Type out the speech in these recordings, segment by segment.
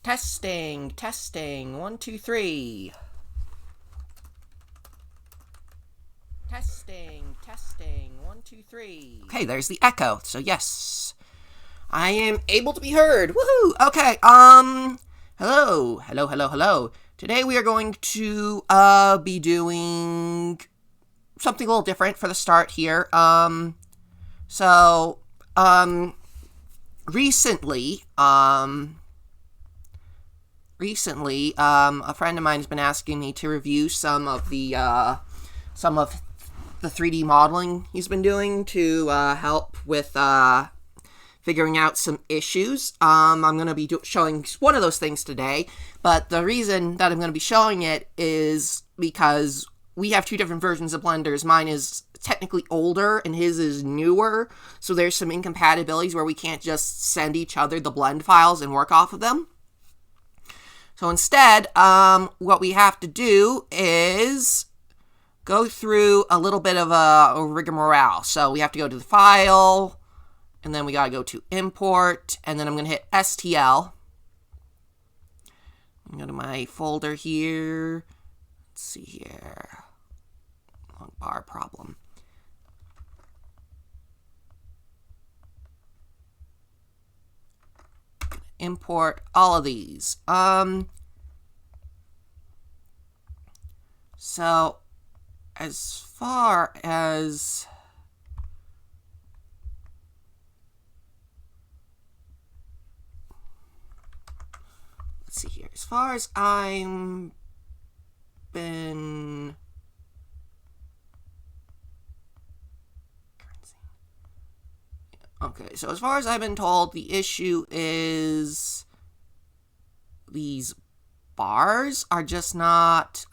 Testing, testing, 1, 2, 3. Testing, testing, 1, 2, 3. Okay, there's the echo. So yes, I am able to be heard. Woohoo! Okay, hello. Today we are going to, be doing something a little different for the start here. Recently, a friend of mine has been asking me to review some of the 3D modeling he's been doing to help with figuring out some issues. I'm going to be showing one of those things today, but the reason that I'm going to be showing it is because we have two different versions of blenders. Mine is technically older and his is newer, so there's some incompatibilities where we can't just send each other the blend files and work off of them. So instead, what we have to do is go through a little bit of a rigmarole. So we have to go to the file, and then we gotta go to import, and then I'm gonna hit STL. I'm gonna go to my folder here. Let's see here. Long bar problem. Import all of these. So as far as let's see here. As far as I'm been okay, so as far as I've been told, the issue is these bars are just not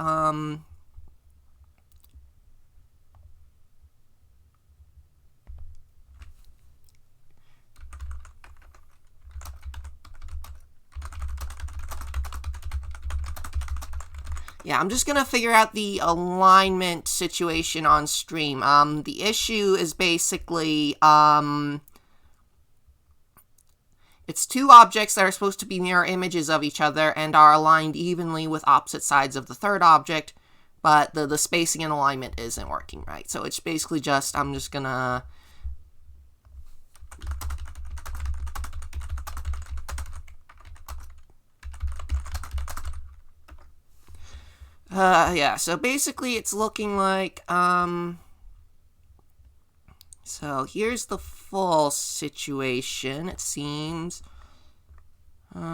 yeah, I'm just gonna figure out the alignment situation on stream. The issue is basically, it's two objects that are supposed to be mirror images of each other and are aligned evenly with opposite sides of the third object, but the spacing and alignment isn't working right. So it's basically just, I'm just gonna yeah, so basically it's looking like, so here's the full situation, it seems. Okay,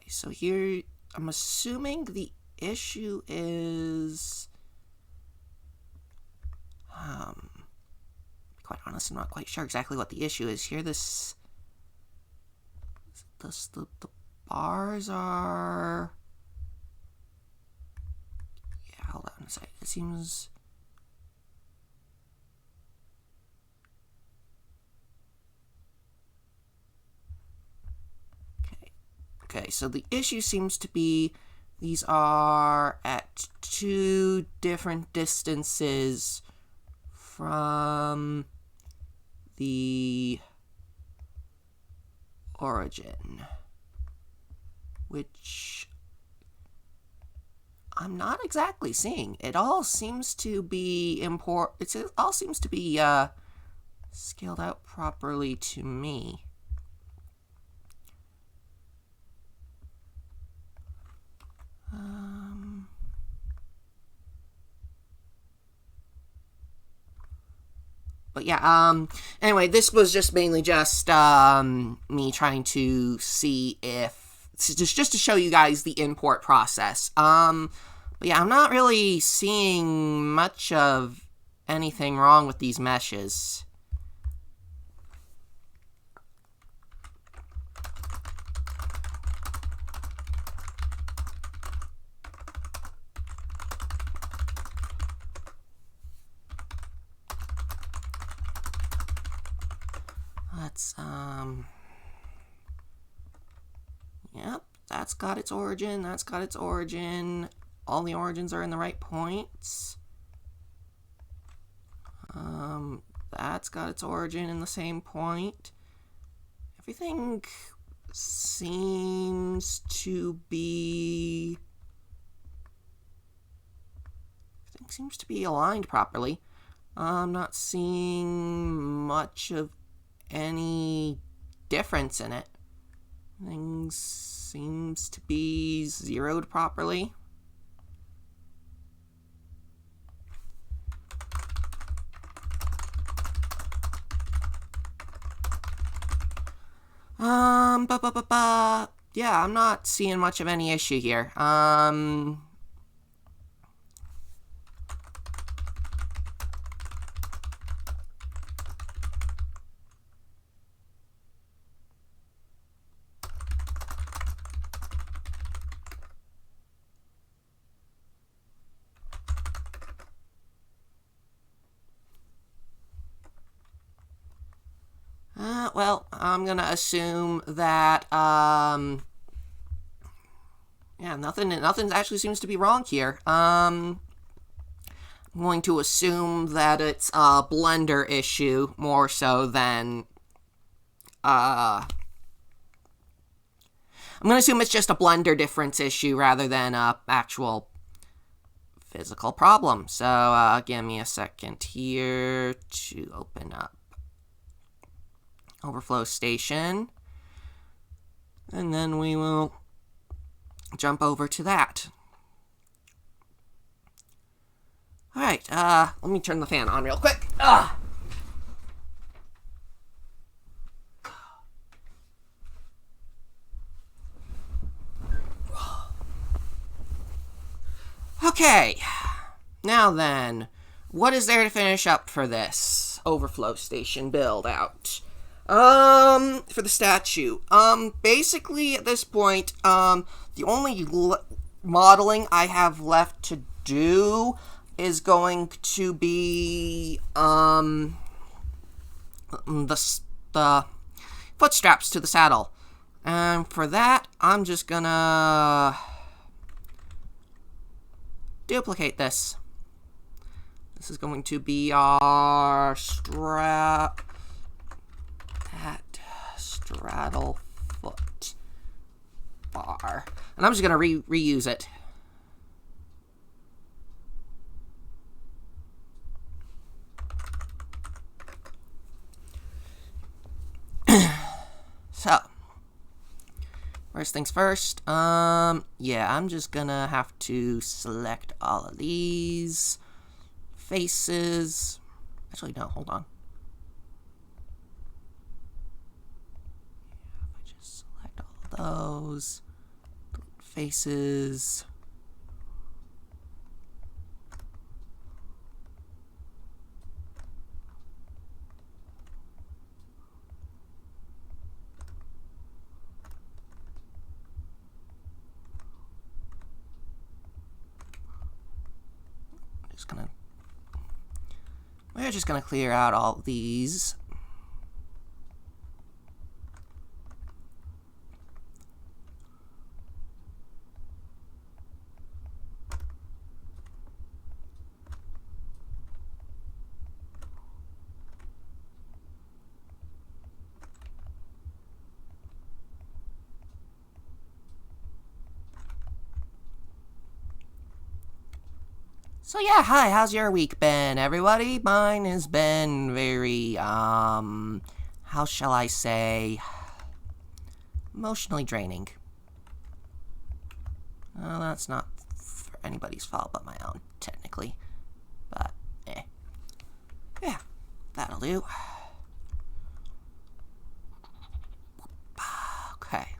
so here, I'm assuming the issue is, quite honest, I'm not quite sure exactly what the issue is here. The bars are, yeah, hold on a second. It seems, okay, so the issue seems to be these are at two different distances from the origin, which I'm not exactly seeing. It all seems to be it all seems to be scaled out properly to me. But yeah, anyway, this was just mainly just me trying to see if, just to show you guys the import process. But yeah, I'm not really seeing much of anything wrong with these meshes. Let's, yep, that's got its origin, that's got its origin. All the origins are in the right points. That's got its origin in the same point. Everything seems to be aligned properly. I'm not seeing much of any difference in it. Things seems to be zeroed properly. Yeah, I'm not seeing much of any issue here. Well, I'm gonna assume that, yeah, nothing actually seems to be wrong here. I'm going to assume that it's a blender issue more so than, I'm gonna assume it's just a blender difference issue rather than a actual physical problem. So, give me a second here to open up Overflow Station, and then we will jump over to that. Alright, let me turn the fan on real quick. Okay, now then, what is there to finish up for this Overflow Station build out? For the statue, basically at this point, the only modeling I have left to do is going to be, the foot straps to the saddle. And for that, I'm just gonna duplicate this. This is going to be our strap. That straddle foot bar. And I'm just going to reuse it. So, first things first, yeah, I'm just gonna have to select all of these faces. Actually, no, hold on. If I just select all of those faces. We're just gonna clear out all these. So yeah, hi, how's your week been, everybody? Mine has been very, how shall I say, emotionally draining. Well, that's not for anybody's fault but my own, technically. But, yeah, that'll do. Okay.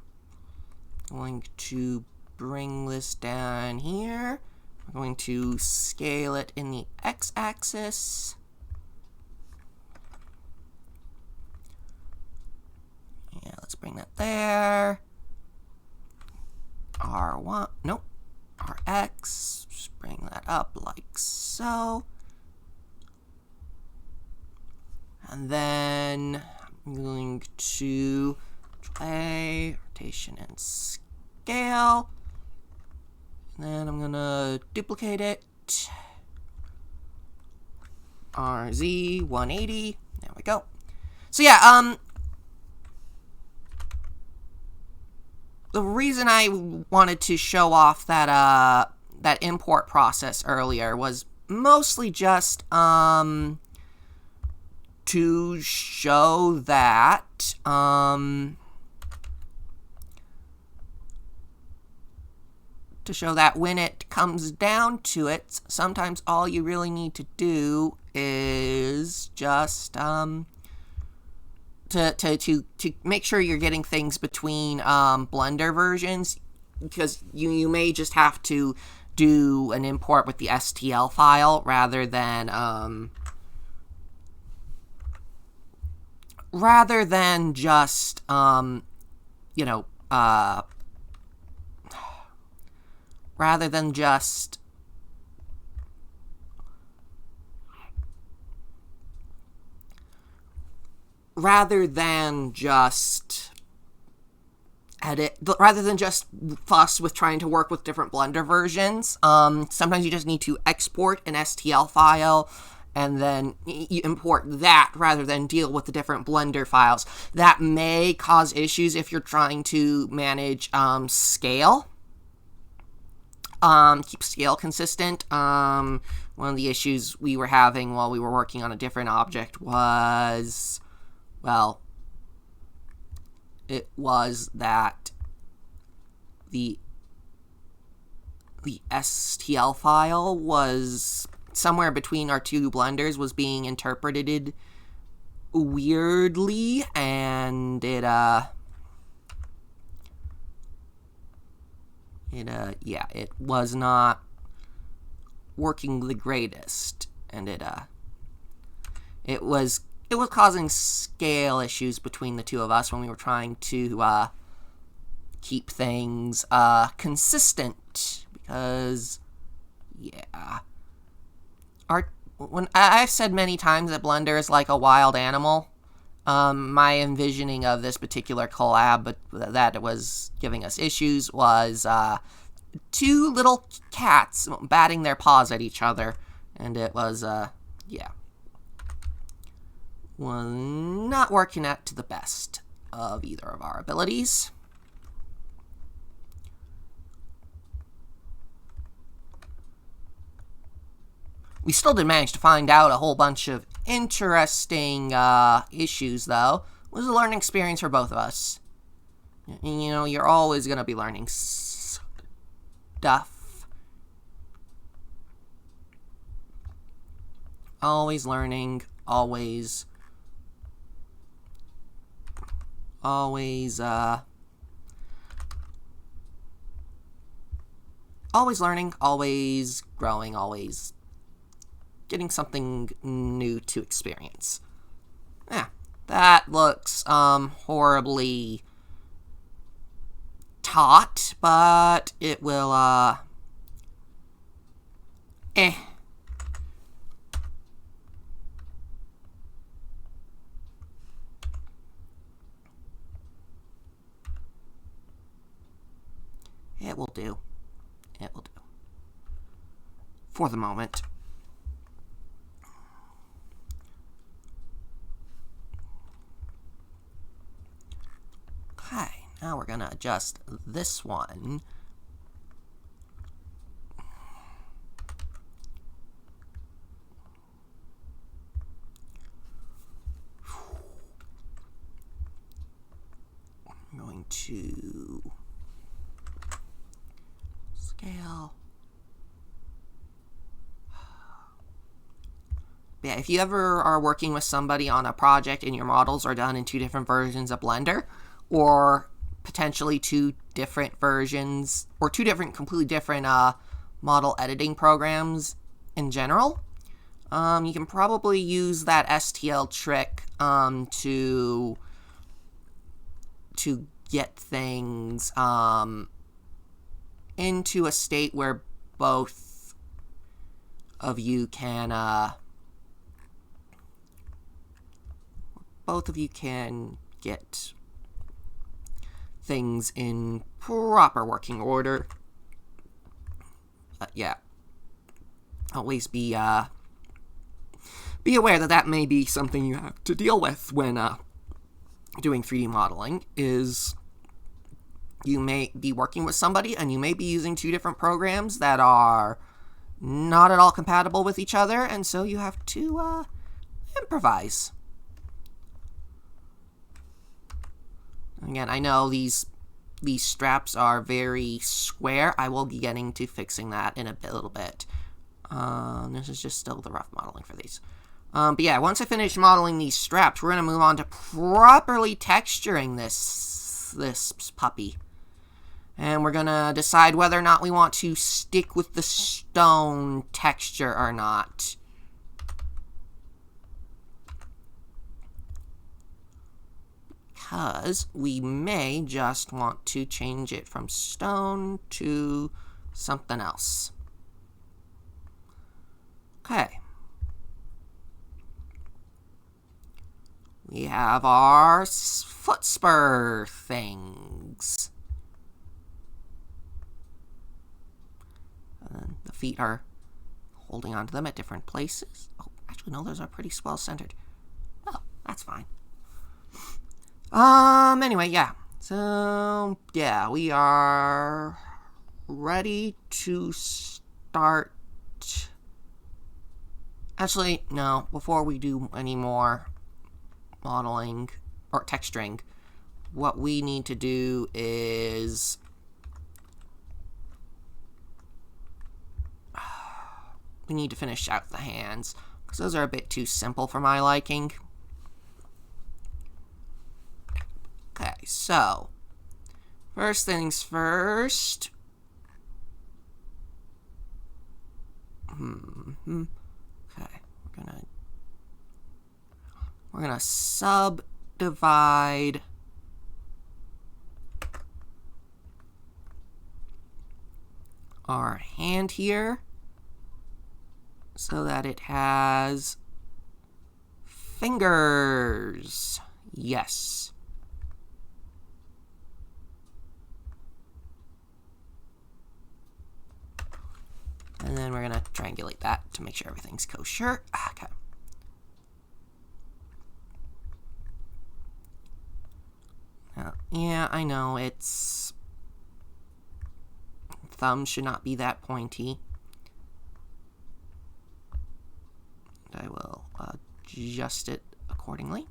I'm going to bring this down here. We're going to scale it in the x-axis. Yeah, let's bring that there. R1, nope, RX, just bring that up like so. And then I'm going to play, rotation and scale. And then I'm gonna duplicate it. RZ180. There we go. So yeah, the reason I wanted to show off that that import process earlier was mostly just to show that when it comes down to it, sometimes all you really need to do is just to make sure you're getting things between Blender versions, because you may just have to do an import with the STL file rather than just rather than just fuss with trying to work with different Blender versions. Sometimes you just need to export an STL file and then you import that rather than deal with the different Blender files. That may cause issues if you're trying to manage scale. Keep scale consistent. One of the issues we were having while we were working on a different object was, well, it was that the STL file was somewhere between our two blenders was being interpreted weirdly, and it was not working the greatest, and it was causing scale issues between the two of us when we were trying to keep things consistent, because when I've said many times that Blender is like a wild animal. My envisioning of this particular collab, but that it was giving us issues, was two little cats batting their paws at each other, and it was not working out to the best of either of our abilities. We still did manage to find out a whole bunch of interesting issues, though. It was a learning experience for both of us. And, you're always going to be learning stuff. Always learning, always learning, always growing, always getting something new to experience. Yeah, that looks horribly taut, but it will It will do. It will do. For the moment. Okay, now we're gonna adjust this one. I'm going to scale. Yeah, if you ever are working with somebody on a project and your models are done in two different versions of Blender, or potentially two different versions, or two different, completely different model editing programs in general, you can probably use that STL trick to get things into a state where both of you can get things in proper working order. Yeah, always be be aware that that may be something you have to deal with when doing 3D modeling, is you may be working with somebody and you may be using two different programs that are not at all compatible with each other, and so you have to improvise. Again, I know these straps are very square. I will be getting to fixing that in a little bit. This is just still the rough modeling for these. But yeah, once I finish modeling these straps, we're going to move on to properly texturing this puppy. And we're going to decide whether or not we want to stick with the stone texture or not. Because we may just want to change it from stone to something else. Okay. We have our foot spur things. And the feet are holding onto them at different places. Oh, actually, no, those are pretty well centered. Oh, that's fine. Anyway, yeah. So, yeah, we are ready to start. Actually, no, before we do any more modeling or texturing, what we need to do is we need to finish out the hands, because those are a bit too simple for my liking. Okay, so first things first. Okay, we're gonna subdivide our hand here so that it has fingers. Yes. And then we're going to triangulate that to make sure everything's kosher. Okay. Yeah, I know, it's... Thumbs should not be that pointy. And I will adjust it accordingly.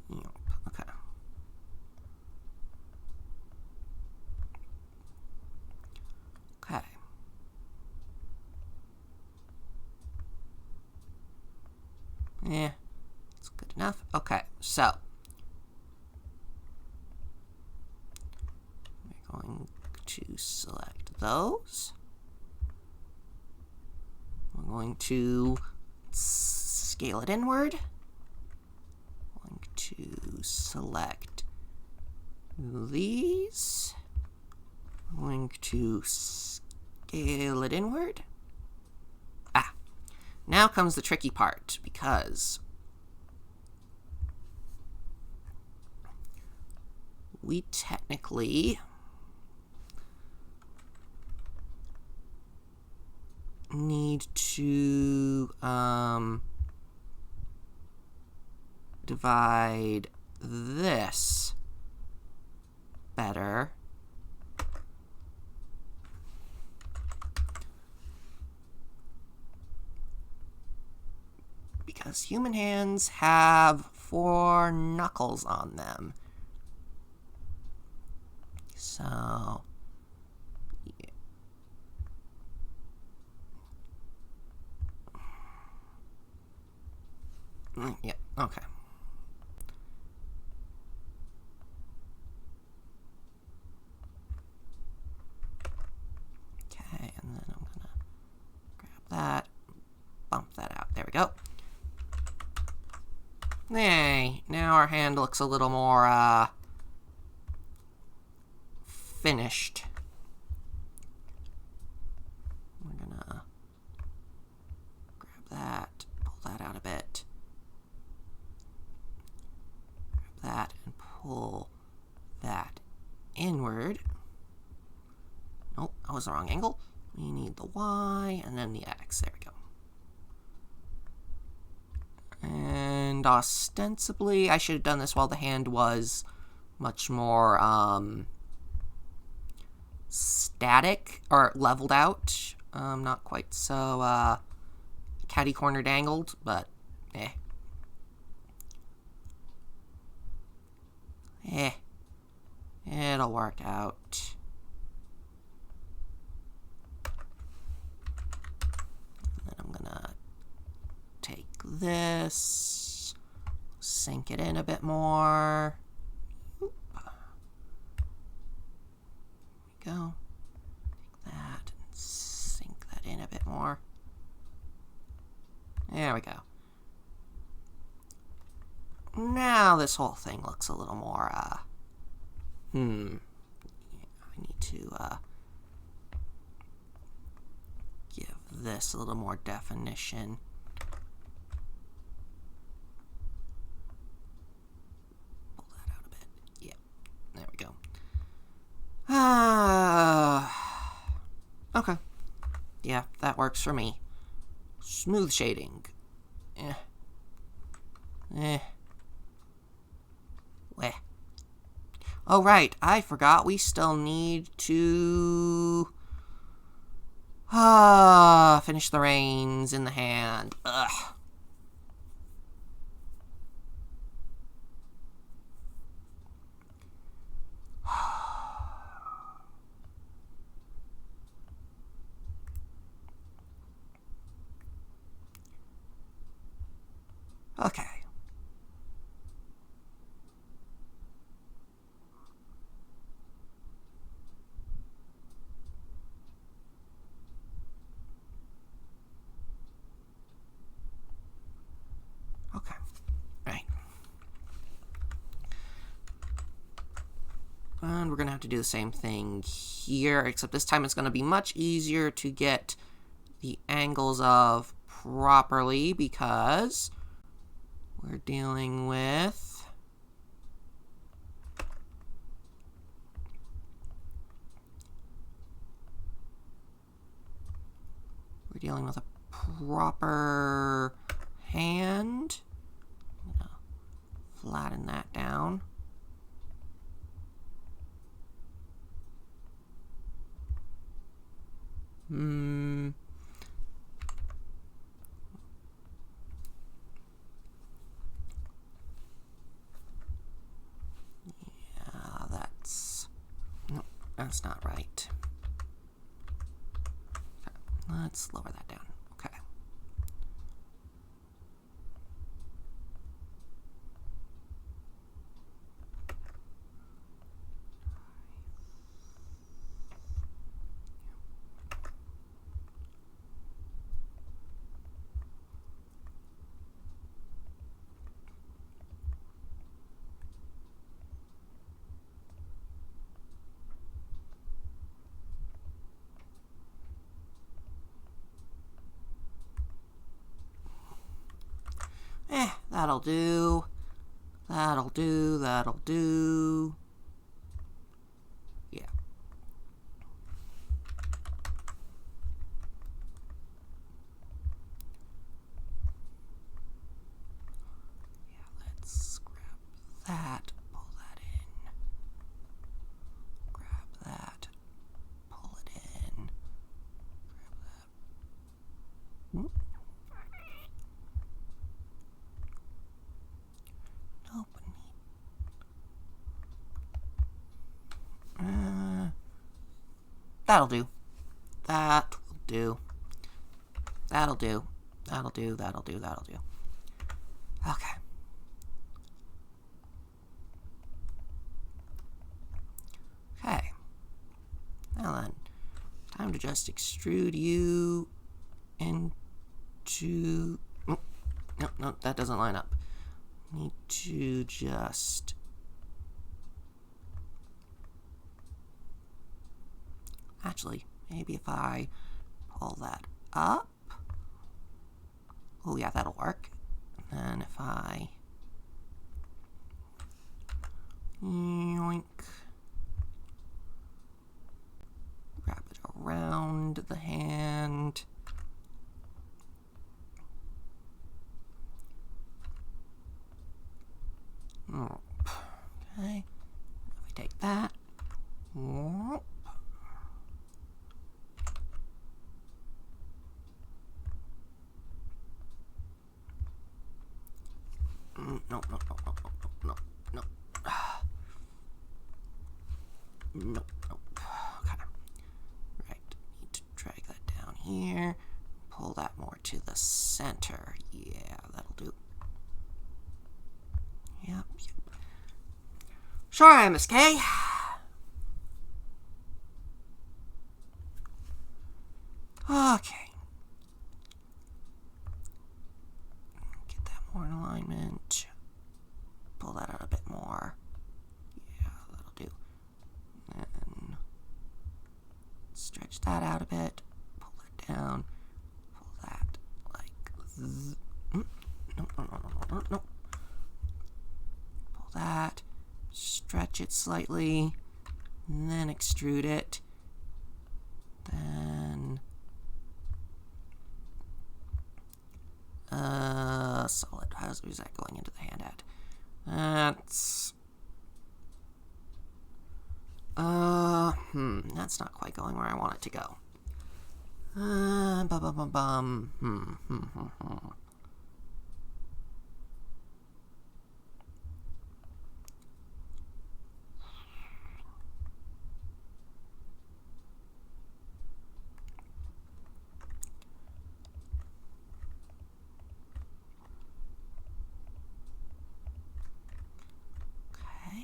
Yep, okay. Okay. Yeah, it's good enough. Okay, so we're going to select those. We're going to scale it inward. We're going to select these. We're going to scale it inward. Now comes the tricky part, because we technically need to divide this better. Because human hands have 4 knuckles on them. So, yeah, okay. Okay, and then I'm gonna grab that, bump that out. There we go. Hey, now our hand looks a little more, finished. We're gonna grab that, pull that out a bit. Grab that and pull that inward. Nope, that was the wrong angle. We need the Y and then the X. There we go. And ostensibly, I should have done this while the hand was much more static or leveled out. Not quite so catty-cornered angled, but it'll work out. And then I'm gonna take this, sink it in a bit more. Oop. There we go. Take that and sink that in a bit more. There we go. Now this whole thing looks a little more, I need to, give this a little more definition. Pull that out a bit. Yeah, there we go. Okay. Yeah, that works for me. Smooth shading. Weh. Oh, right. I forgot we still need to finish the reins in the hand. Ugh. Okay. Okay. Right. And we're going to have to do the same thing here, except this time it's going to be much easier to get the angles of properly because we're dealing with a proper hand. I'm gonna flatten that down. Yeah, that's not right. Okay, let's lower that down. Okay. That'll do. That'll do. That'll do. Yeah. Yeah, let's grab that, pull that in. Grab that, pull it in. Grab that. That'll do. That will do. That'll do. That'll do. That'll do. That'll do. Okay. Okay. Now then, time to just extrude you into... No, that doesn't line up. Need to just... Actually, maybe if I pull that up. Oh yeah, that'll work. And then if I yoink, wrap it around the hand. here. Pull that more to the center. Yeah, that'll do. Yep. Sure, MSK. Okay. Get that more in alignment. Pull that out a bit more. Yeah, that'll do. And stretch that out a bit. Pull it down. Pull that like no. Pull that. Stretch it slightly. And then extrude it. Then solid. How's that going into the hand at? That's that's not quite going where I want it to go.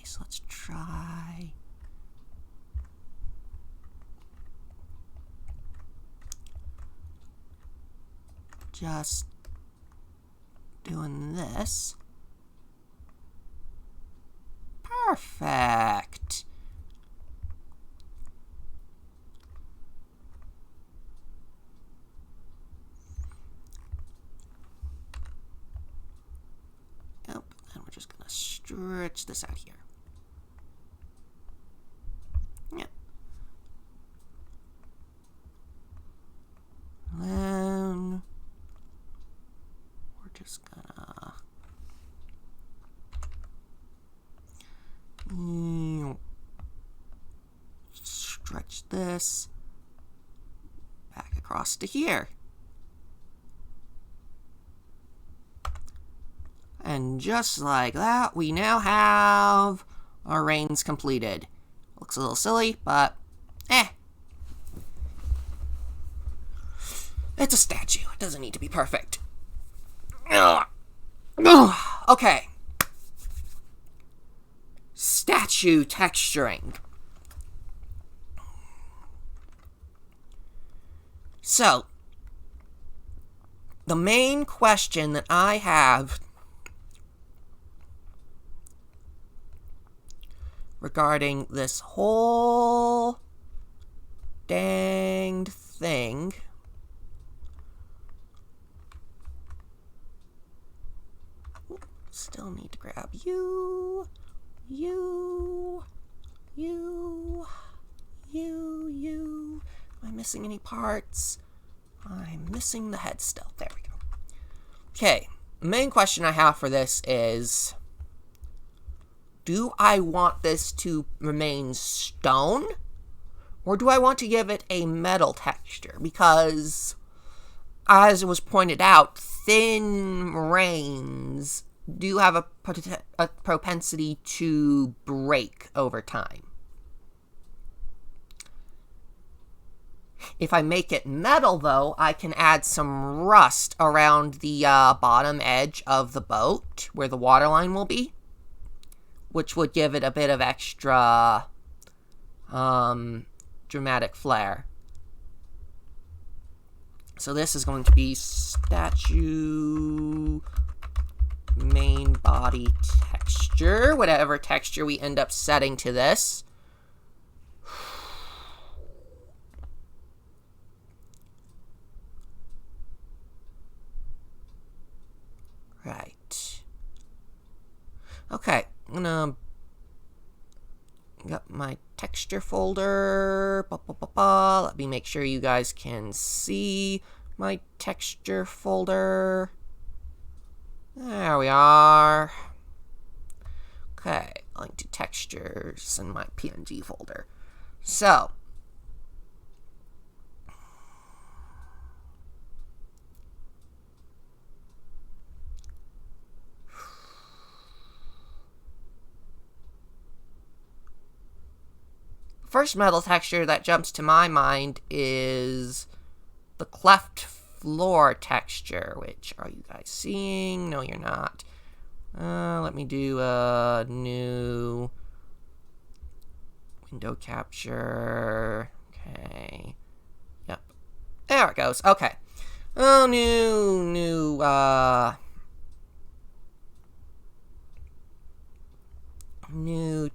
So let's try just doing this. Perfect. Yep, and we're just gonna stretch this out here. Yep. Then we're just gonna stretch this back across to here. And just like that, we now have our reins completed. Looks a little silly, but it's a statue. It doesn't need to be perfect. Okay. Statue texturing. So, the main question that I have regarding this whole danged thing still need to grab you. Am I missing any parts? I'm missing the head still. There we go. Okay, the main question I have for this is, do I want this to remain stone? Or do I want to give it a metal texture? Because, as it was pointed out, thin reins do have a propensity to break over time. If I make it metal, though, I can add some rust around the bottom edge of the boat, where the waterline will be, which would give it a bit of extra dramatic flair. So this is going to be statue main body texture, whatever texture we end up setting to this. Right. Okay, I'm gonna got my texture folder. Let me make sure you guys can see my texture folder. There we are. Okay, link to textures in my PNG folder. So, first metal texture that jumps to my mind is the cleft floor texture, which are you guys seeing? No, you're not. Let me do a new window capture. Okay. Yep. There it goes. Okay. Oh, new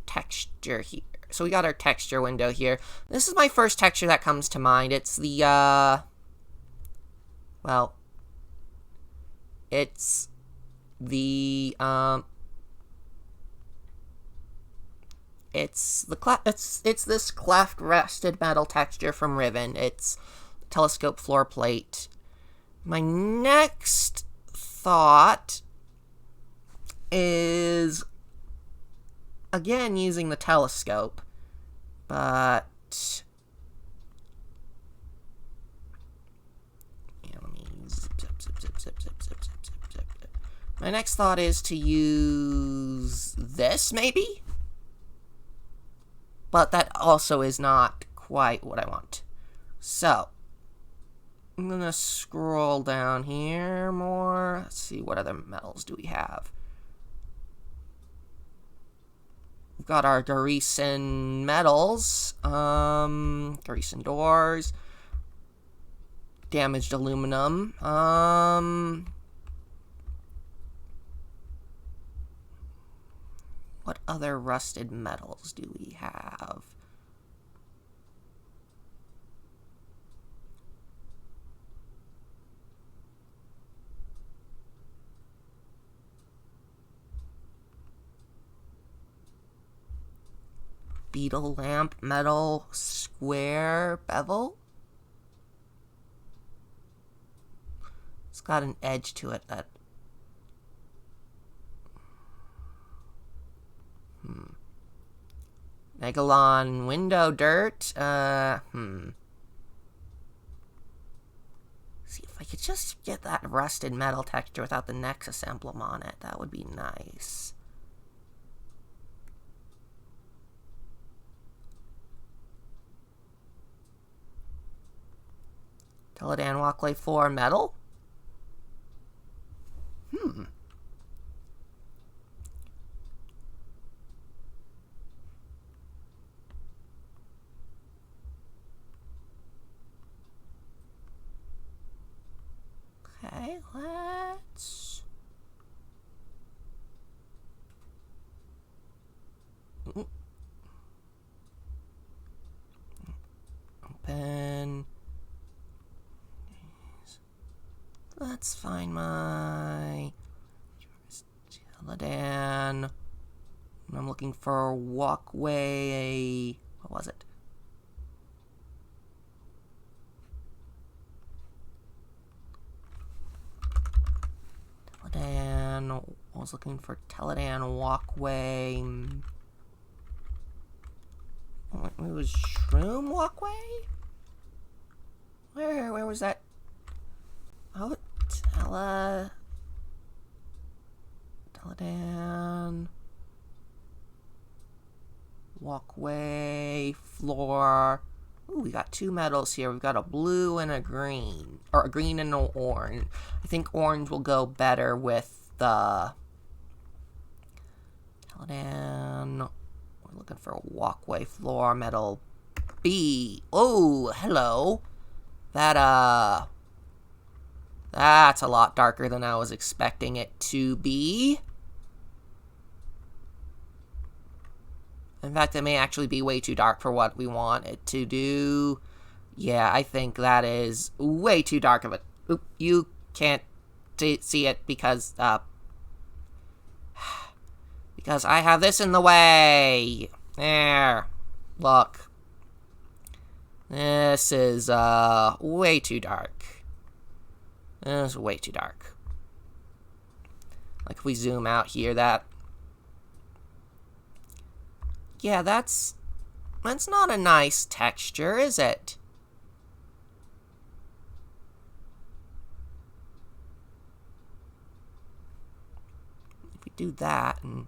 texture here. So we got our texture window here. This is my first texture that comes to mind. It's the, well, it's the, it's this cleft rusted metal texture from Riven. It's telescope floor plate. My next thought is, again, using the telescope, but yeah, let me zip. My next thought is to use this, maybe? But that also is not quite what I want. So, I'm gonna scroll down here more. Let's see, what other metals do we have? We've got our Garrison metals, Garrison doors, damaged aluminum, what other rusted metals do we have? Beetle lamp, metal, square, bevel. It's got an edge to it that... Megalon window dirt. See, if I could just get that rusted metal texture without the Nexus emblem on it, that would be nice. Teledan walkway floor metal. Okay, let's... Open... Let's find my... Teledan... I'm looking for a walkway... What was it? Teledan... I was looking for Teledan walkway... It was Shroom walkway? Where was that? Oh, Teledan... Walkway, floor... Ooh, we got two metals here. We've got a blue and a green. Or a green and an orange. I think orange will go better with the... Teledan... We're looking for a walkway, floor, metal, B. Oh, hello. That's a lot darker than I was expecting it to be. In fact, it may actually be way too dark for what we want it to do. Yeah, I think that is way too dark of it. Oop, you can't see it because I have this in the way. There. Look. This is, way too dark. This is way too dark. Like, if we zoom out here, that... Yeah, that's not a nice texture, is it? If we do that, and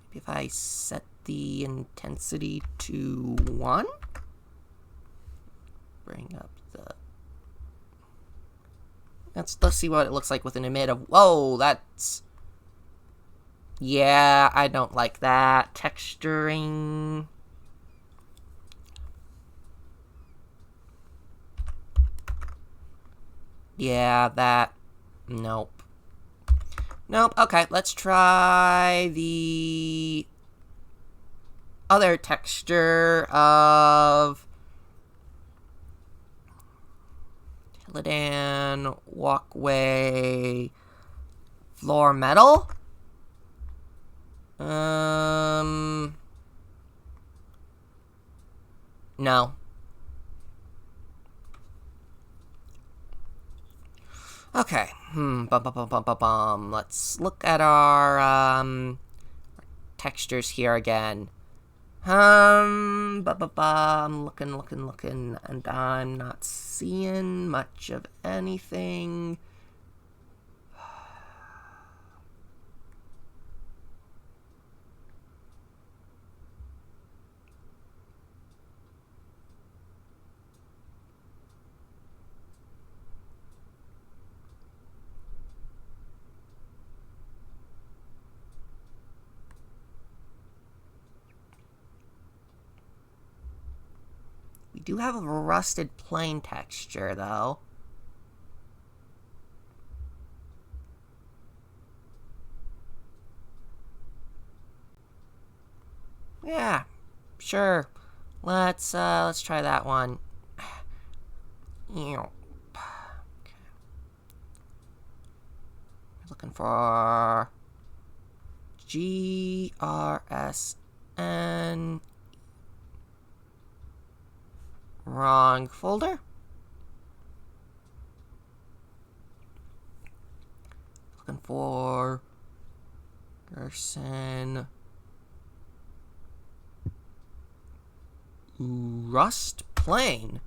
maybe if I set the intensity to 1, bring up the... Let's see what it looks like with an emit of... Whoa, that's... Yeah, I don't like that. Texturing... Yeah, that... Nope. Nope, okay, let's try the other texture of Teledan walkway floor metal. No. Okay. Let's look at our textures here again. I'm looking, and I'm not seeing much of anything. We do have a rusted plane texture, though. Yeah, sure. Let's try that one. Okay. Looking for GRSN. Wrong folder. Looking for Gerson Rust Plane.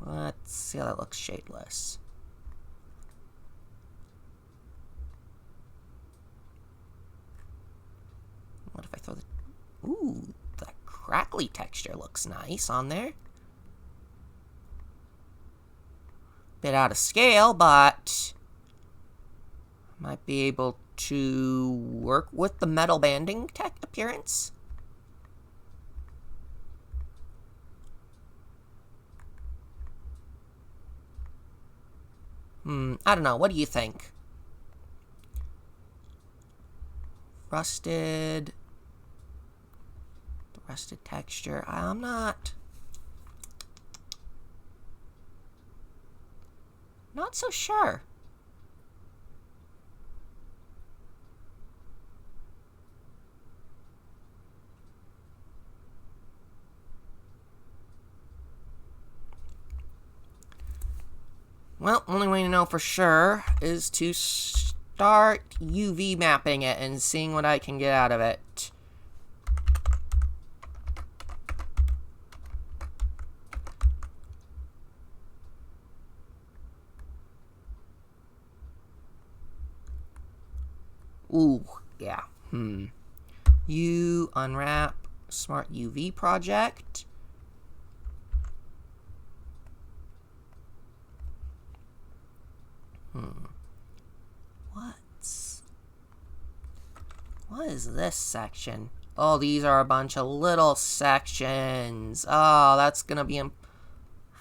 Let's see how that looks shadeless. What if I throw the... Ooh, that crackly texture looks nice on there. Bit out of scale, but... might be able to work with the metal banding tech appearance. I don't know. What do you think? Rusted... rusted texture. I'm not so sure. Well, only way to know for sure is to start UV mapping it and seeing what I can get out of it. Ooh, yeah. You unwrap Smart UV project. What is this section? Oh, these are a bunch of little sections. Oh, that's gonna be... How am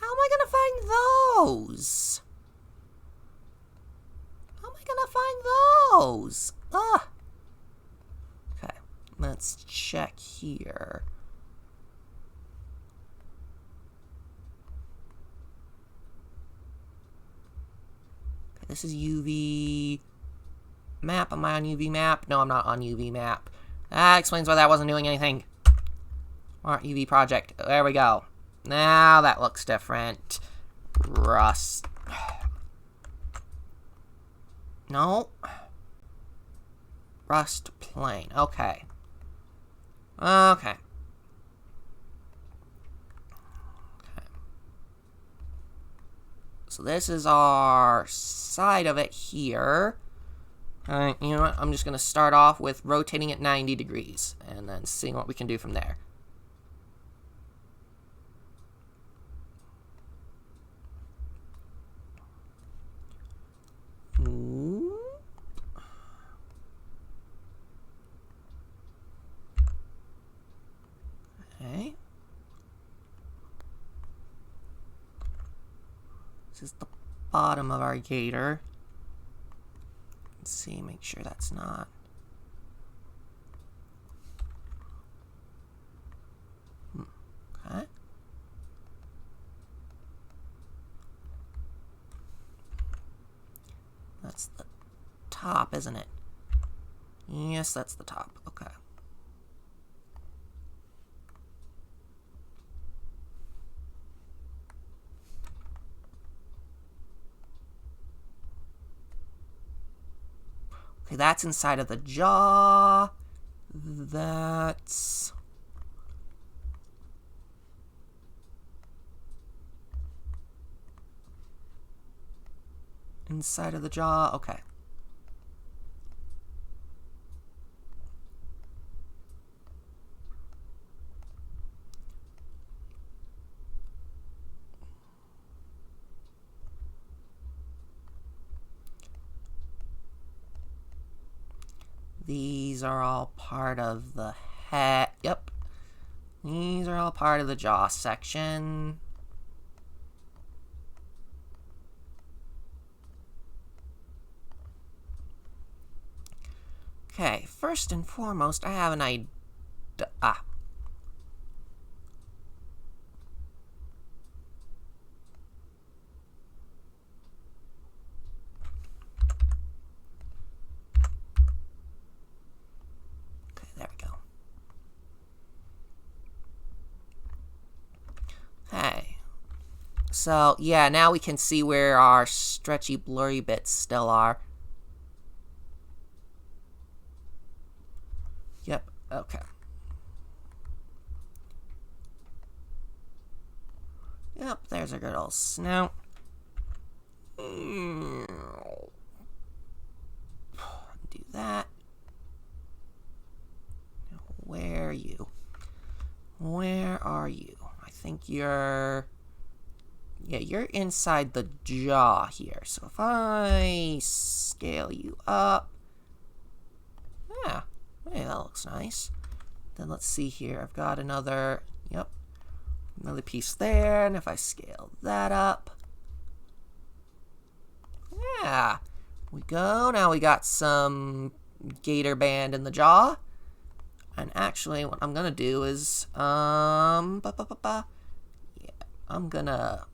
I gonna find those? How am I gonna find those? Ugh. Okay, let's check here. Okay, this is UV map. Am I on UV map? No, I'm not on UV map. That explains why that wasn't doing anything. Smart UV project. There we go. Now that looks different. Rust. No. Rust plane. Okay. Okay. So this is our side of it here. Alright, you know what? I'm just going to start off with rotating it 90 degrees and then seeing what we can do from there. Okay. This is the bottom of our gator. Let's see, make sure that's not. Okay. That's the top, isn't it? Yes, that's the top. Okay. Okay, that's inside of the jaw. That's... inside of the jaw. Okay. These are all part of the head. Yep. These are all part of the jaw section. Okay, first and foremost, I have an idea. There we go. Okay. So, yeah, now we can see where our stretchy, blurry bits still are. Yep, okay. Yep, there's a good old snout. Do that. Where are you? Where are you? I think you're... yeah, you're inside the jaw here. So if I scale you up... yeah, hey, that looks nice. Then let's see here. I've got another... yep. Another piece there. And if I scale that up... yeah. We go. Now we got some gator band in the jaw. And actually, what I'm gonna do is, yeah, I'm gonna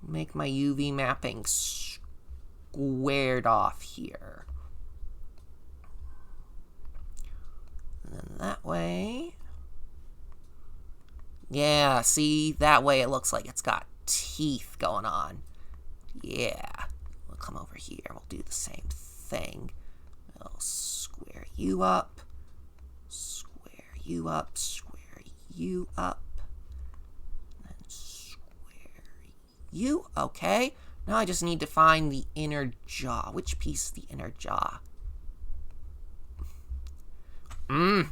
make my UV mapping squared off here. And then that way, yeah, see, that way it looks like it's got teeth going on. Yeah, we'll come over here, we'll do the same thing. We'll square you up. You up, square you up, then square you. Okay, now I just need to find the inner jaw. Which piece is the inner jaw? I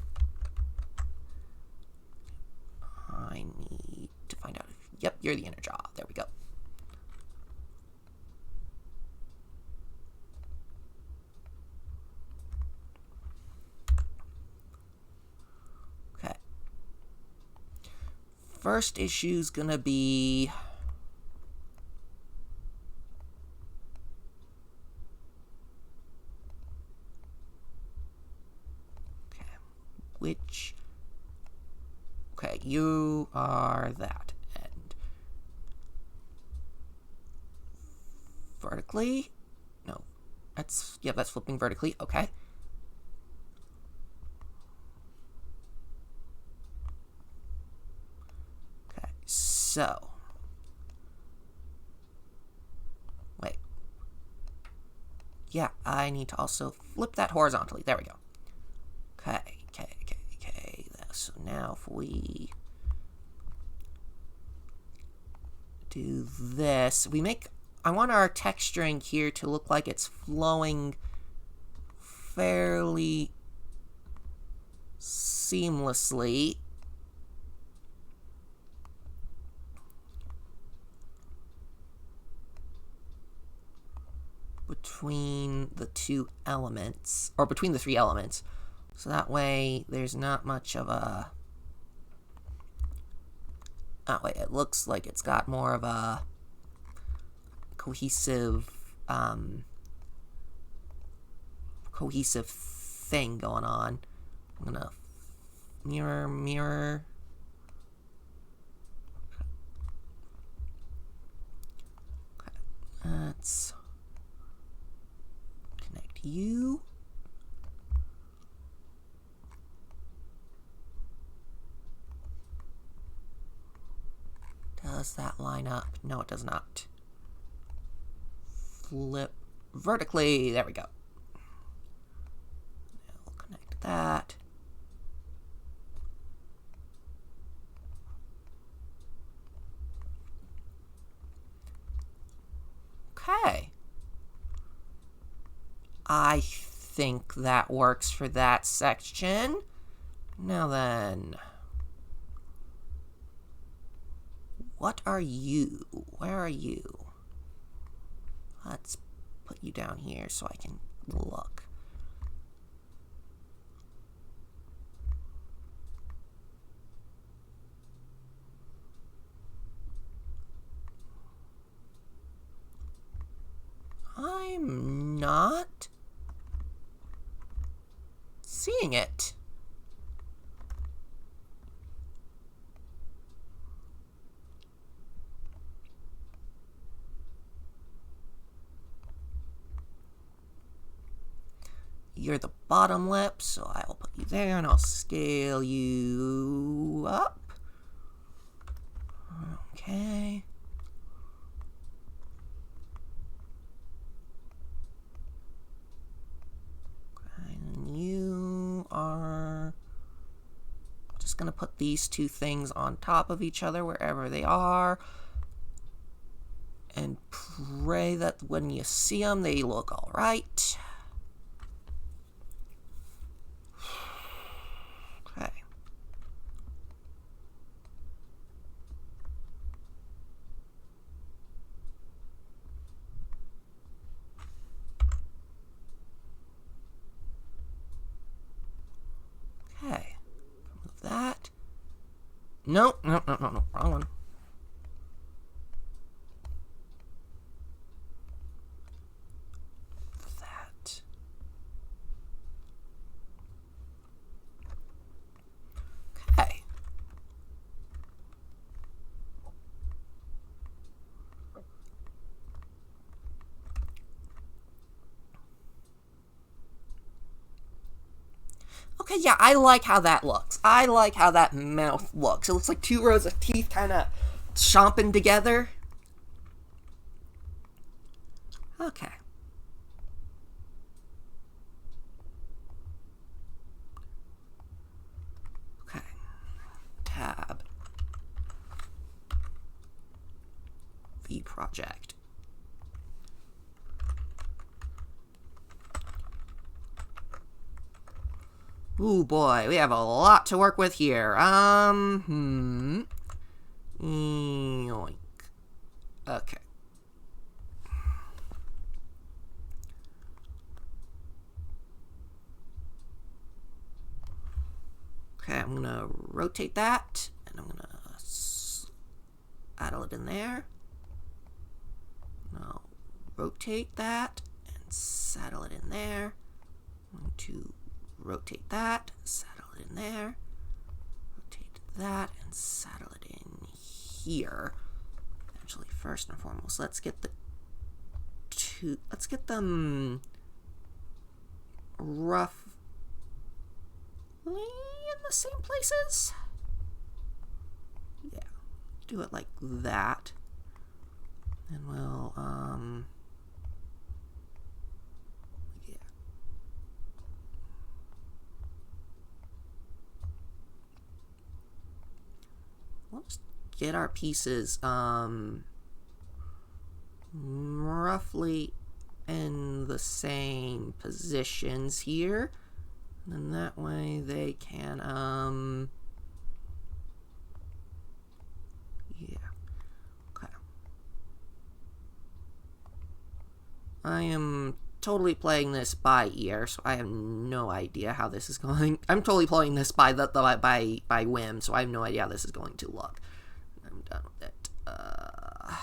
need to find out if... yep, you're the inner jaw. There we go. First issue's gonna be... okay, which... okay, you are that end. Vertically? No, that's... yeah, that's flipping vertically, okay. So, wait. Yeah, I need to also flip that horizontally. There we go. Okay. So now if we do this, we make I want our texturing here to look like it's flowing fairly seamlessly. Between the two elements, or between the three elements. So that way there's not much of a... That way it looks like it's got more of a cohesive thing going on. I'm gonna mirror. Okay. Let's connect you. Does that line up? No, it does not. Flip vertically. There we go. We'll connect that. Okay. I think that works for that section. Now then, what are you? Where are you? Let's put you down here so I can look. I'm not seeing it. You're the bottom lip, so I will put you there and I'll scale you up. Okay. And you are just going to put these two things on top of each other wherever they are. And pray that when you see them, they look all right. Okay. Okay. Remove that. No, wrong one. That. Okay. Okay, yeah, I like how that looks. I like how that mouth looks. It looks like two rows of teeth kind of chomping together. Okay. Okay. Tab. V project. Ooh boy, we have a lot to work with here. Yoink. Okay. Okay, I'm gonna rotate that, and I'm gonna saddle it in there. Now rotate that and saddle it in there. I'm going to rotate that, saddle it in there, rotate that, and saddle it in here. Actually, first and foremost, let's get them roughly in the same places. Yeah, do it like that, and we'll we'll just get our pieces roughly in the same positions here. And that way they can, yeah. Okay. I am totally playing this by ear, so I have no idea how this is going. I'm totally playing this by by whim, so I have no idea how this is going to look. I'm done with it. Update.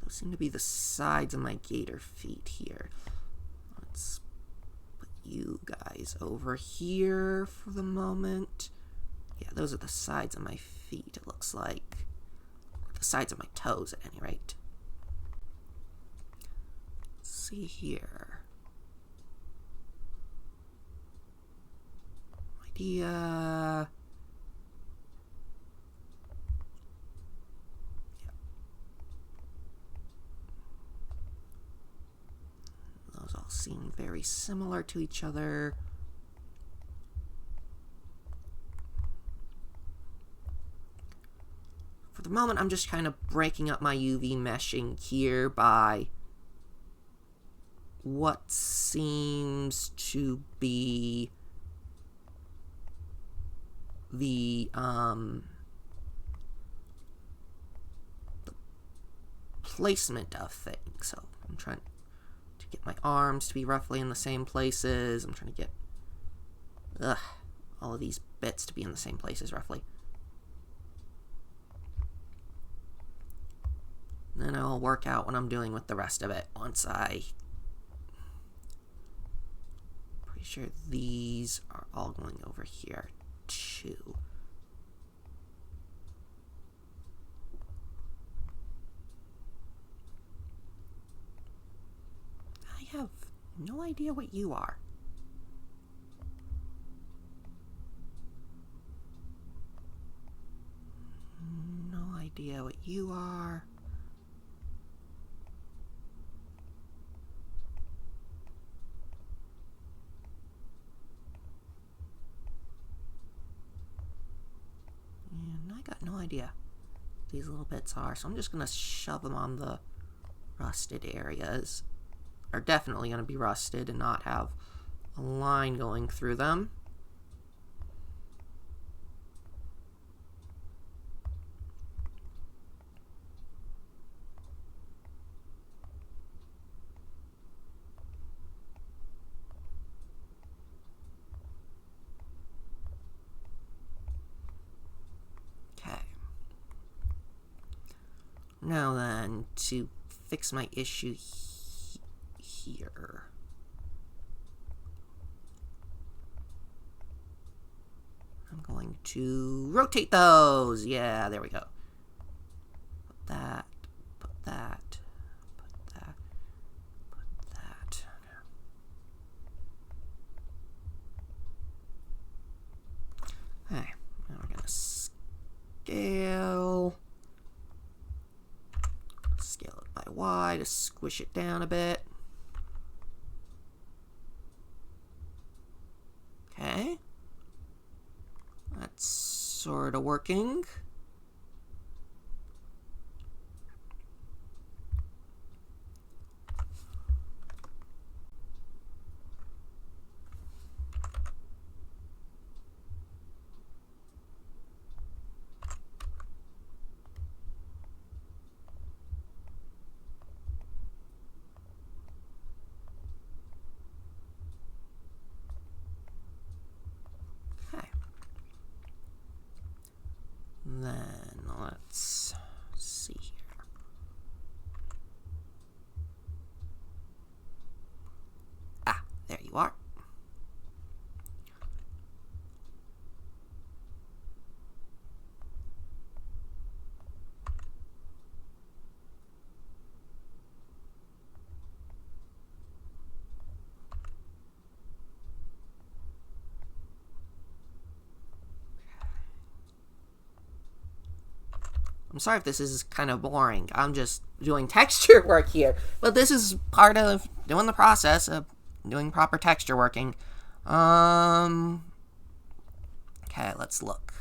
Those seem to be the sides of my gator feet here. Let's put you guys over here for the moment. Yeah, those are the sides of my feet, it looks like. The sides of my toes, at any rate. Let's see here. Idea. Yeah. Those all seem very similar to each other. For the moment, I'm just kind of breaking up my UV meshing here by what seems to be the placement of things. So I'm trying to get my arms to be roughly in the same places. I'm trying to get all of these bits to be in the same places roughly. Then I'll work out what I'm doing with the rest of it once pretty sure these are all going over here too. I have no idea what you are. No idea what you are. And I got no idea what these little bits are, so I'm just going to shove them on the rusted areas. Are definitely going to be rusted and not have a line going through them. Now then, to fix my issue here. I'm going to rotate those. Yeah, there we go. Put that, put that, put that, put that. Okay, now we're going to scale. Scale it by Y to squish it down a bit. Okay. That's sort of working. Then let's see here. Ah, there you are. I'm sorry if this is kind of boring. I'm just doing texture work here. But this is part of doing the process of doing proper texture working. Okay, let's look.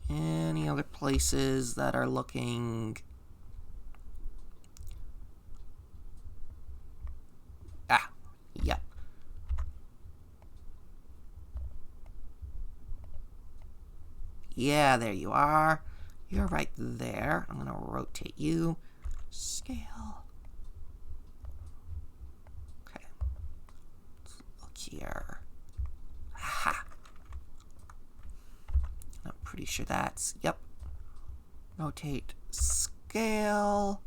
Any other places that are looking... Ah, yep. Yeah, there you are. You're right there. I'm gonna rotate you. Scale. Okay. Let's look here. Ha! I'm pretty sure that's... Yep. Rotate. Scale.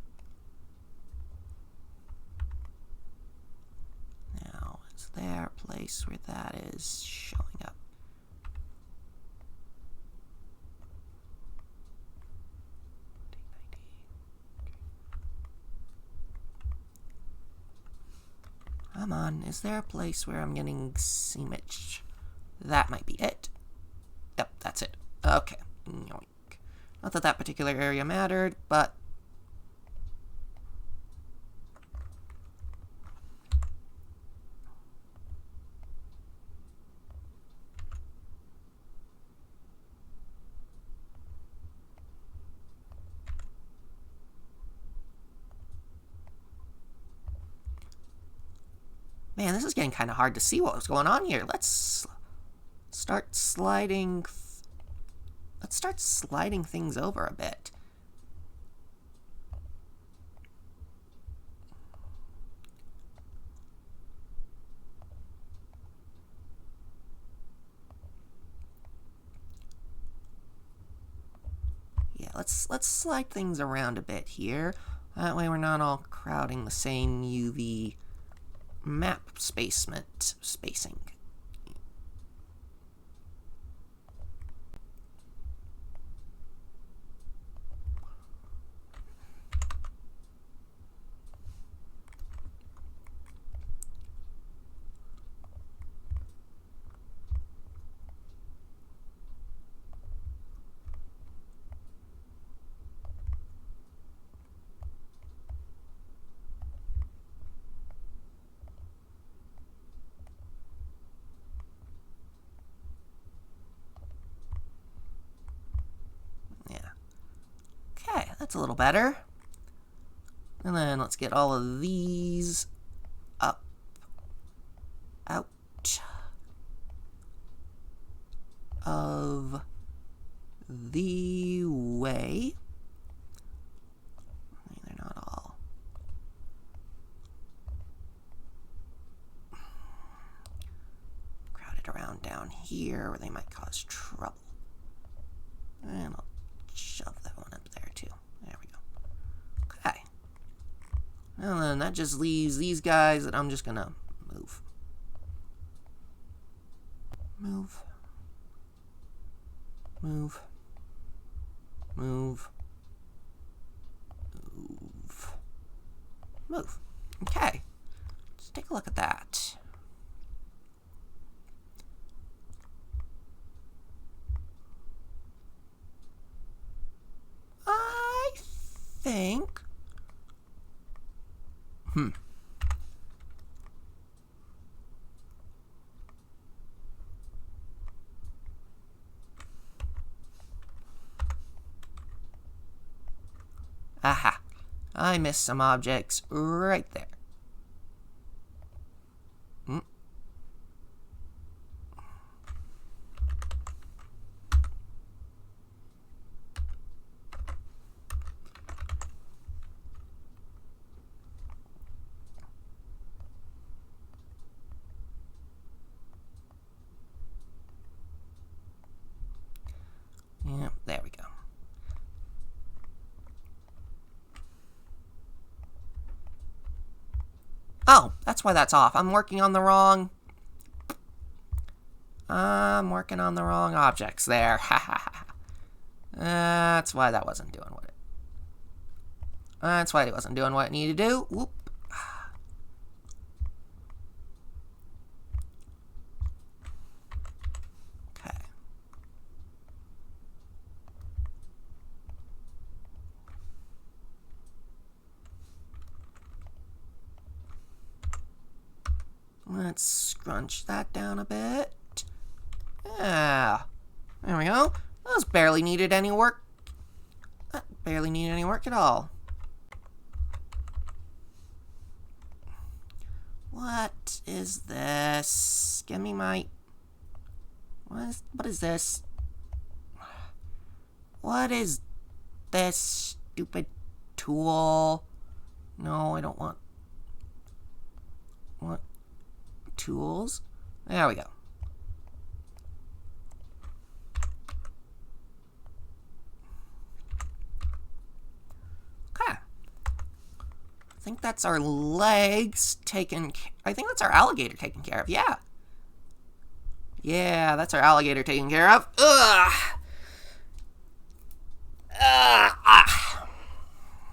Now, is there a place where that is showing up? Come on, is there a place where I'm getting image? That might be it. Yep, that's it. Okay. Yoink. Not that that particular area mattered, but... Man, this is getting kind of hard to see what was going on here. Let's start sliding... Let's start sliding things over a bit. Yeah, let's slide things around a bit here. That way we're not all crowding the same UV map spacing. Okay, that's a little better. And then let's get all of these up, out of the way. They're not all. Crowded around down here where they might cause trouble. And I'll shove that one up there too. There we go. Okay. And then that just leaves these guys that I'm just gonna move. Move. Move. Move. Move. Move. Okay. Let's take a look at that. I think... Aha. I missed some objects right there. Yeah, there we go. Oh, that's why that's off. I'm working on the wrong objects there. That's why that wasn't doing what it... That's why it wasn't doing what it needed to do. Whoop. Okay. Let's scrunch that down a bit. Yeah. There we go. Those barely needed any work. That barely needed any work at all. What is this? Give me my... What is this? What is this stupid tool? No, I don't want... What? Tools? There we go. Okay. I think that's our legs taken... I think that's our alligator taken care of. Yeah. Yeah, that's our alligator taken care of. Ugh.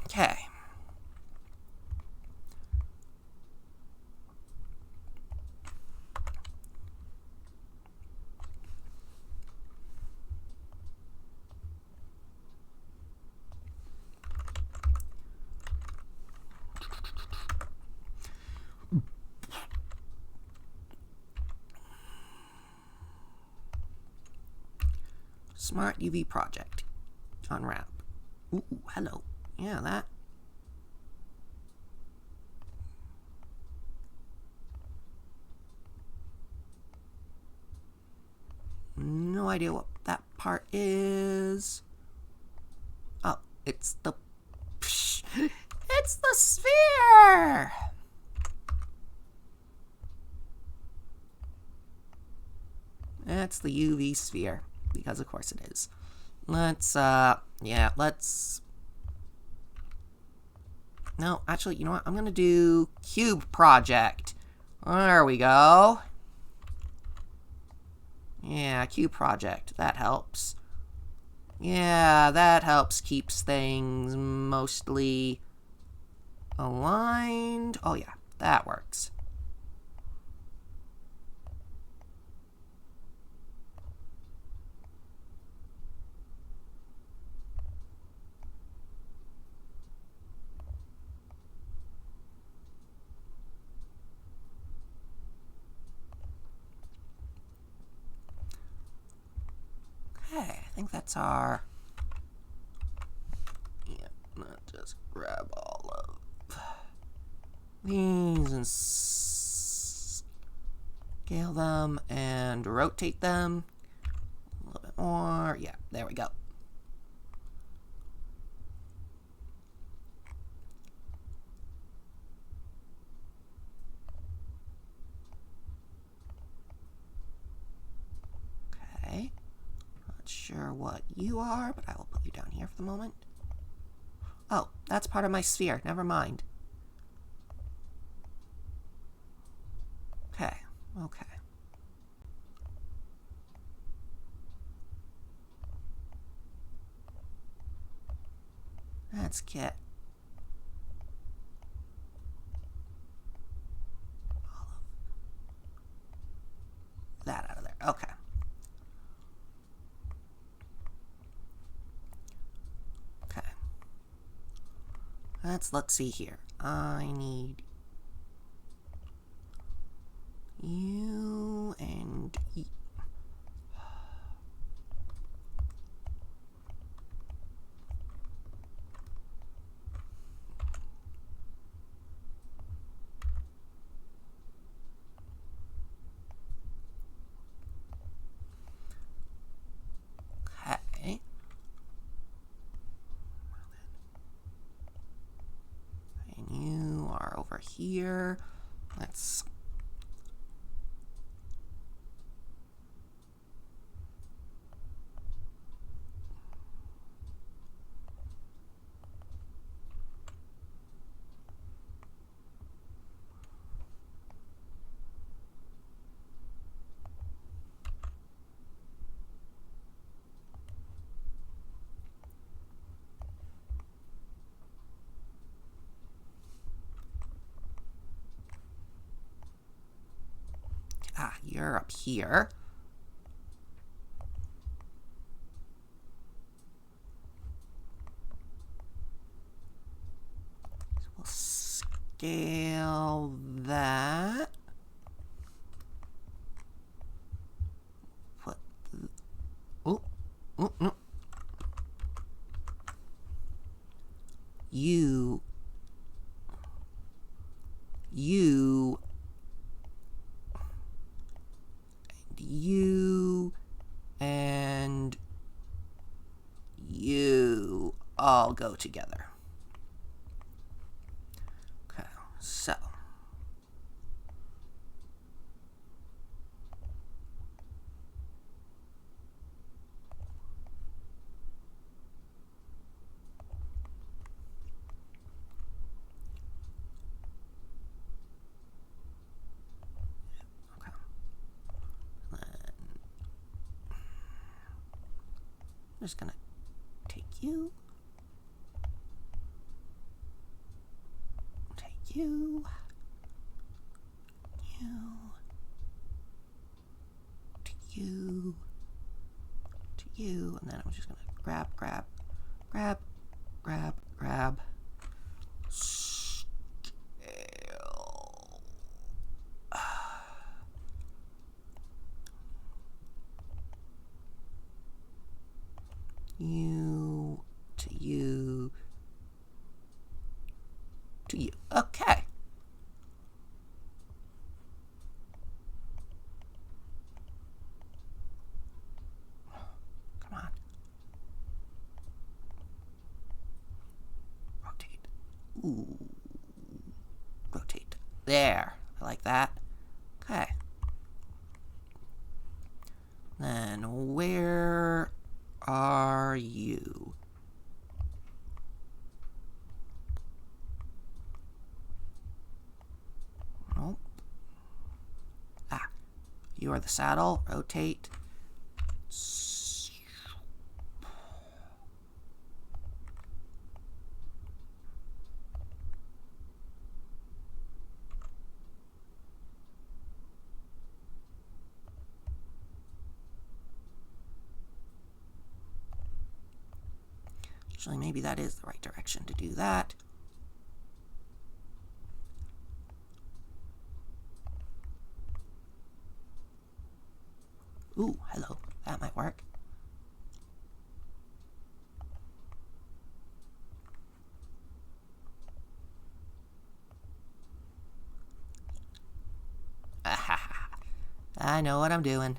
Okay. Smart UV project. Unwrap. Ooh, hello. Yeah, that. No idea what that part is. Oh, it's the... It's the sphere! That's the UV sphere. Because of course it is. Let's, yeah, let's... No, actually, you know what? I'm gonna do cube project. There we go. Yeah, cube project. That helps. Yeah, that helps keeps things mostly aligned. Oh yeah, that works. Okay, I think that's our... Yeah, let's just grab all of these and scale them and rotate them a little bit more. Yeah, there we go. Okay. Not sure what you are, but I will put you down here for the moment. Oh, that's part of my sphere. Never mind. Okay. Okay. Let's get all of that out of there. Okay. Okay. Let's see here. I need you and you. Okay. And you are over here. Let's... Ah, you're up here. So we'll scale that. you, and you all go together. Okay, so I'm just gonna take you, you, to you, and then I'm just gonna grab, scale. You to you to you. Okay. Come on. Rotate. Ooh. Rotate. There. I like that. Okay. Then where are you? Nope. Ah. You are the saddle. Rotate. Actually, maybe that is the right direction to do that. Ooh, hello. That might work. I know what I'm doing.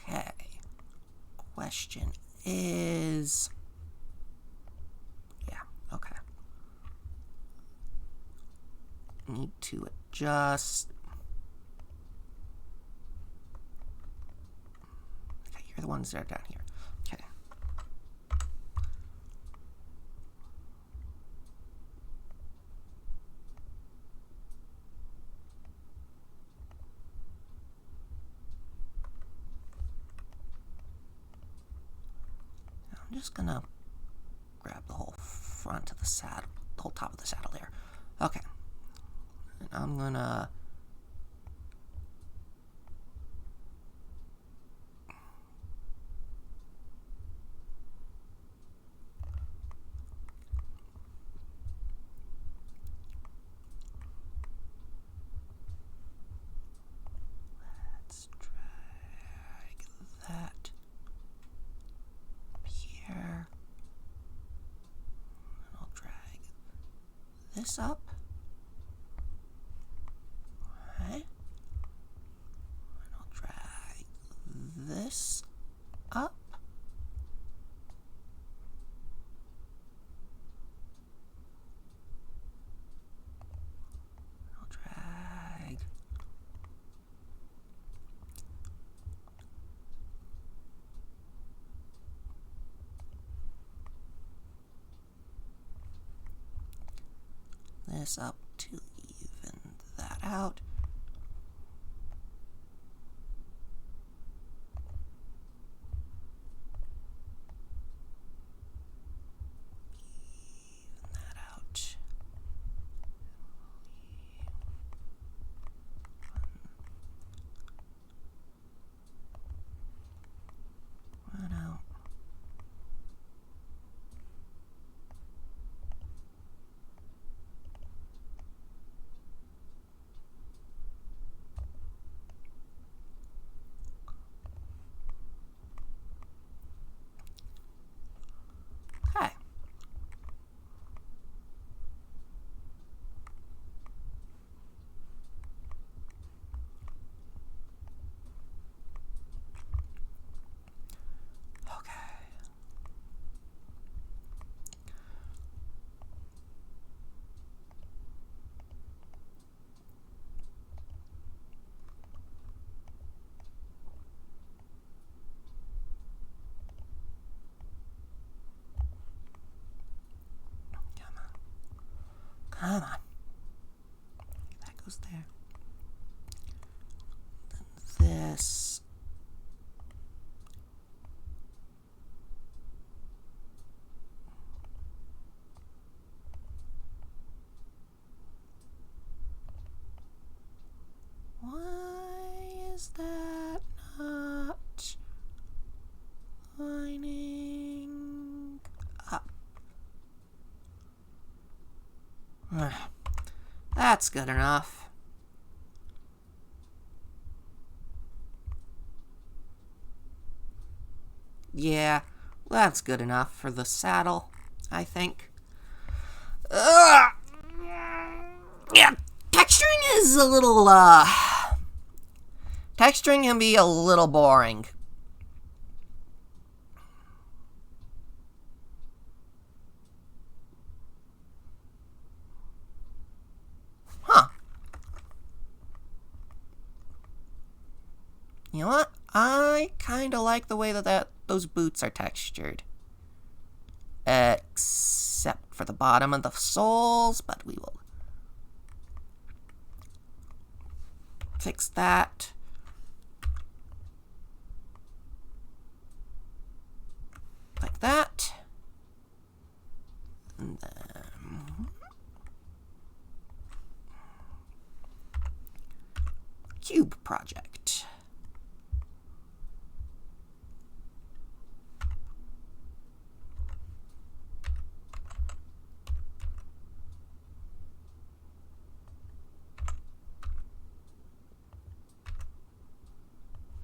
Okay. Question is... Yeah, okay. Need to adjust. Okay, you're the ones that are down here. Okay. I'm just gonna grab the whole front of the saddle, the whole top of the saddle there. Okay. And I'm gonna... Let's drag that up here. And I'll drag this up. Okay. And I'll drag this up. I'll drag this up to even that out. Even that out. Come on. That goes there. Then this. Why is that not lining up? That's good enough. Yeah, that's good enough for the saddle, I think. Yeah, texturing is a little, texturing can be a little boring. Huh. You know what? I kind of like the way that those boots are textured. Except for the bottom of the soles, but we will fix that. Like that. And then cube project.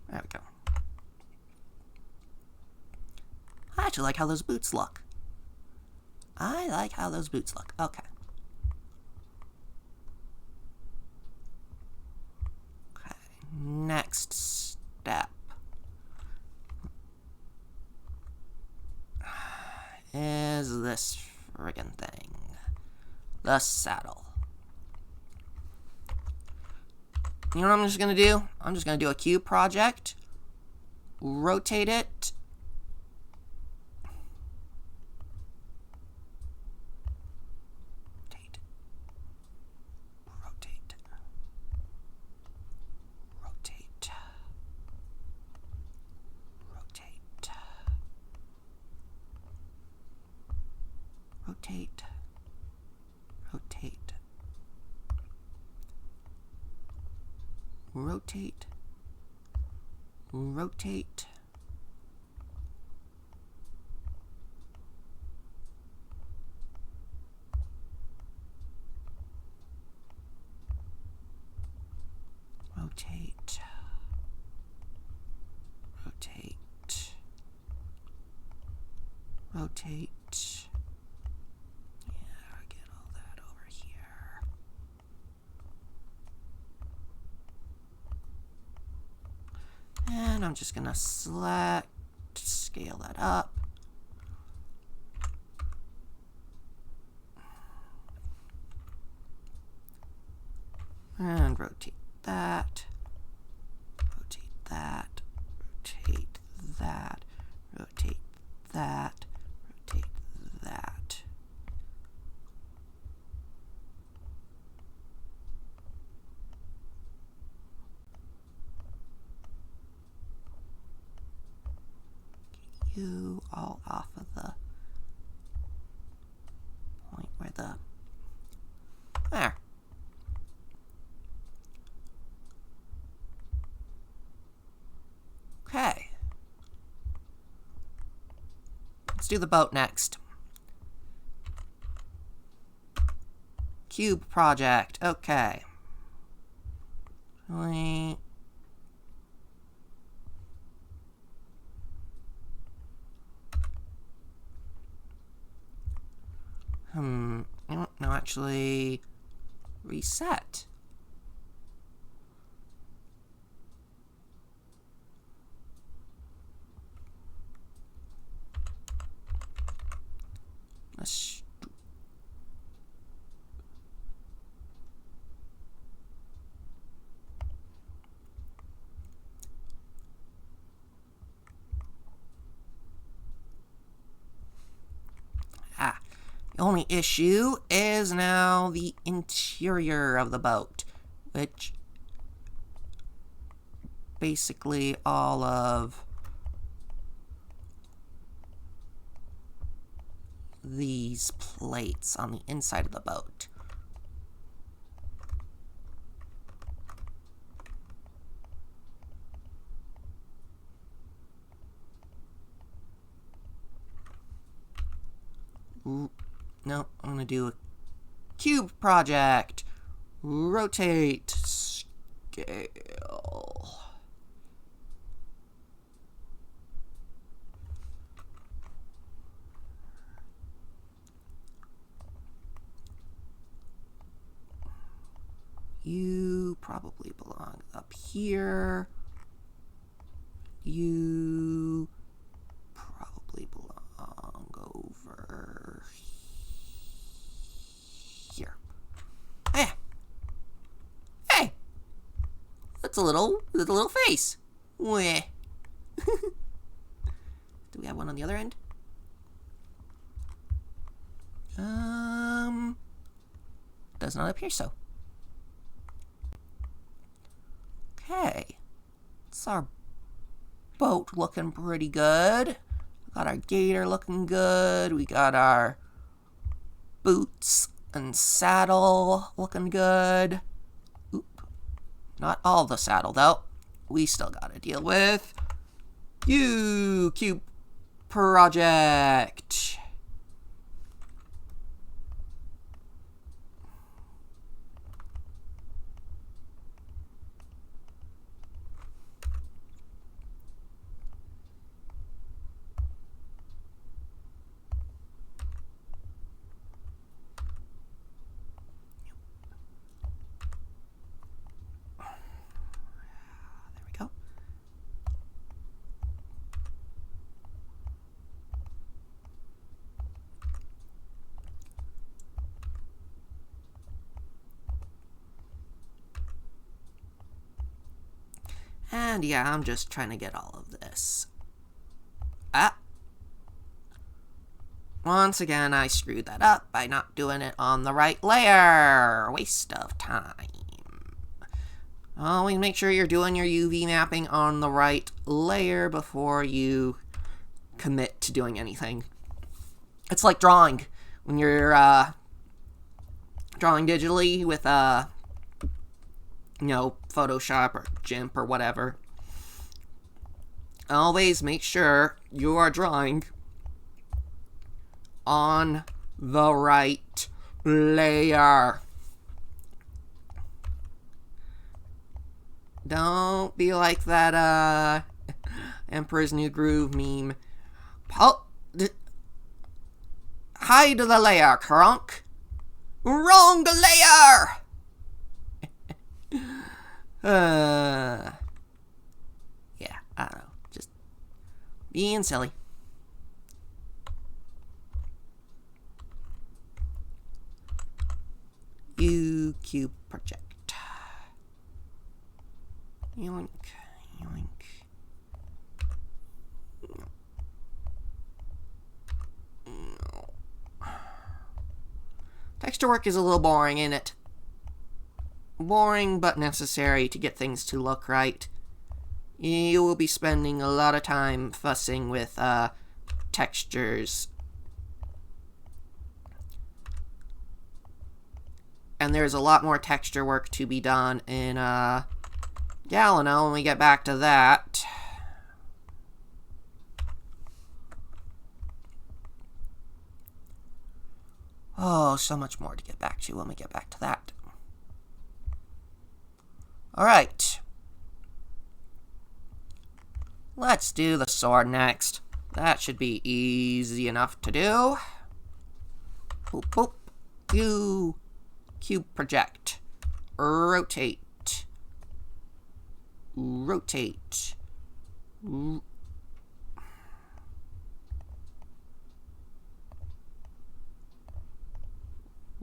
There we go. I actually like how those boots look. I like how those boots look. Okay. Okay. Next step is this friggin' thing. The saddle. You know what I'm just going to do? I'm just going to do a cube project. Rotate it. Rotate. Rotate. Rotate. Rotate. Rotate. Rotate. Rotate. Rotate. Rotate. Rotate. Yeah, get all that over here. And I'm just gonna select, scale that up. And rotate that. Rotate that. Rotate that. Rotate that. Rotate that. Get you all off of the point where the... There. Okay. Let's do the boat next. Cube project. Okay. Wait. No, actually, reset. Let's... The only issue is now the interior of the boat, which basically all of these plates on the inside of the boat. Ooh, no, I'm going to do a cube project. Rotate, scale. You probably belong up here. You probably belong over here. Hey! Hey! That's a little face. Weh. Do we have one on the other end? Does not appear so. Okay. It's our boat looking pretty good. We got our gator looking good. We got our boots and saddle looking good. Oop. Not all the saddle, though. We still got to deal with cube project. And yeah, I'm just trying to get all of this. Once again, I screwed that up by not doing it on the right layer. Waste of time. Always make sure you're doing your UV mapping on the right layer before you commit to doing anything. It's like drawing. When you're drawing digitally with Photoshop or GIMP or whatever. Always make sure you are drawing on the right layer. Don't be like that Emperor's New Groove meme. Hide the layer, crunk. Wrong layer! Yeah, I don't know. Just being silly. Cube project. Yoink, yoink. No. Texture work is a little boring, ain't it? Boring, but necessary to get things to look right. You will be spending a lot of time fussing with textures. And there's a lot more texture work to be done in Galeno when we get back to that. Oh, so much more to get back to when we get back to that. Alright. Let's do the sword next. That should be easy enough to do. Boop, boop. Cube project. Rotate. Rotate.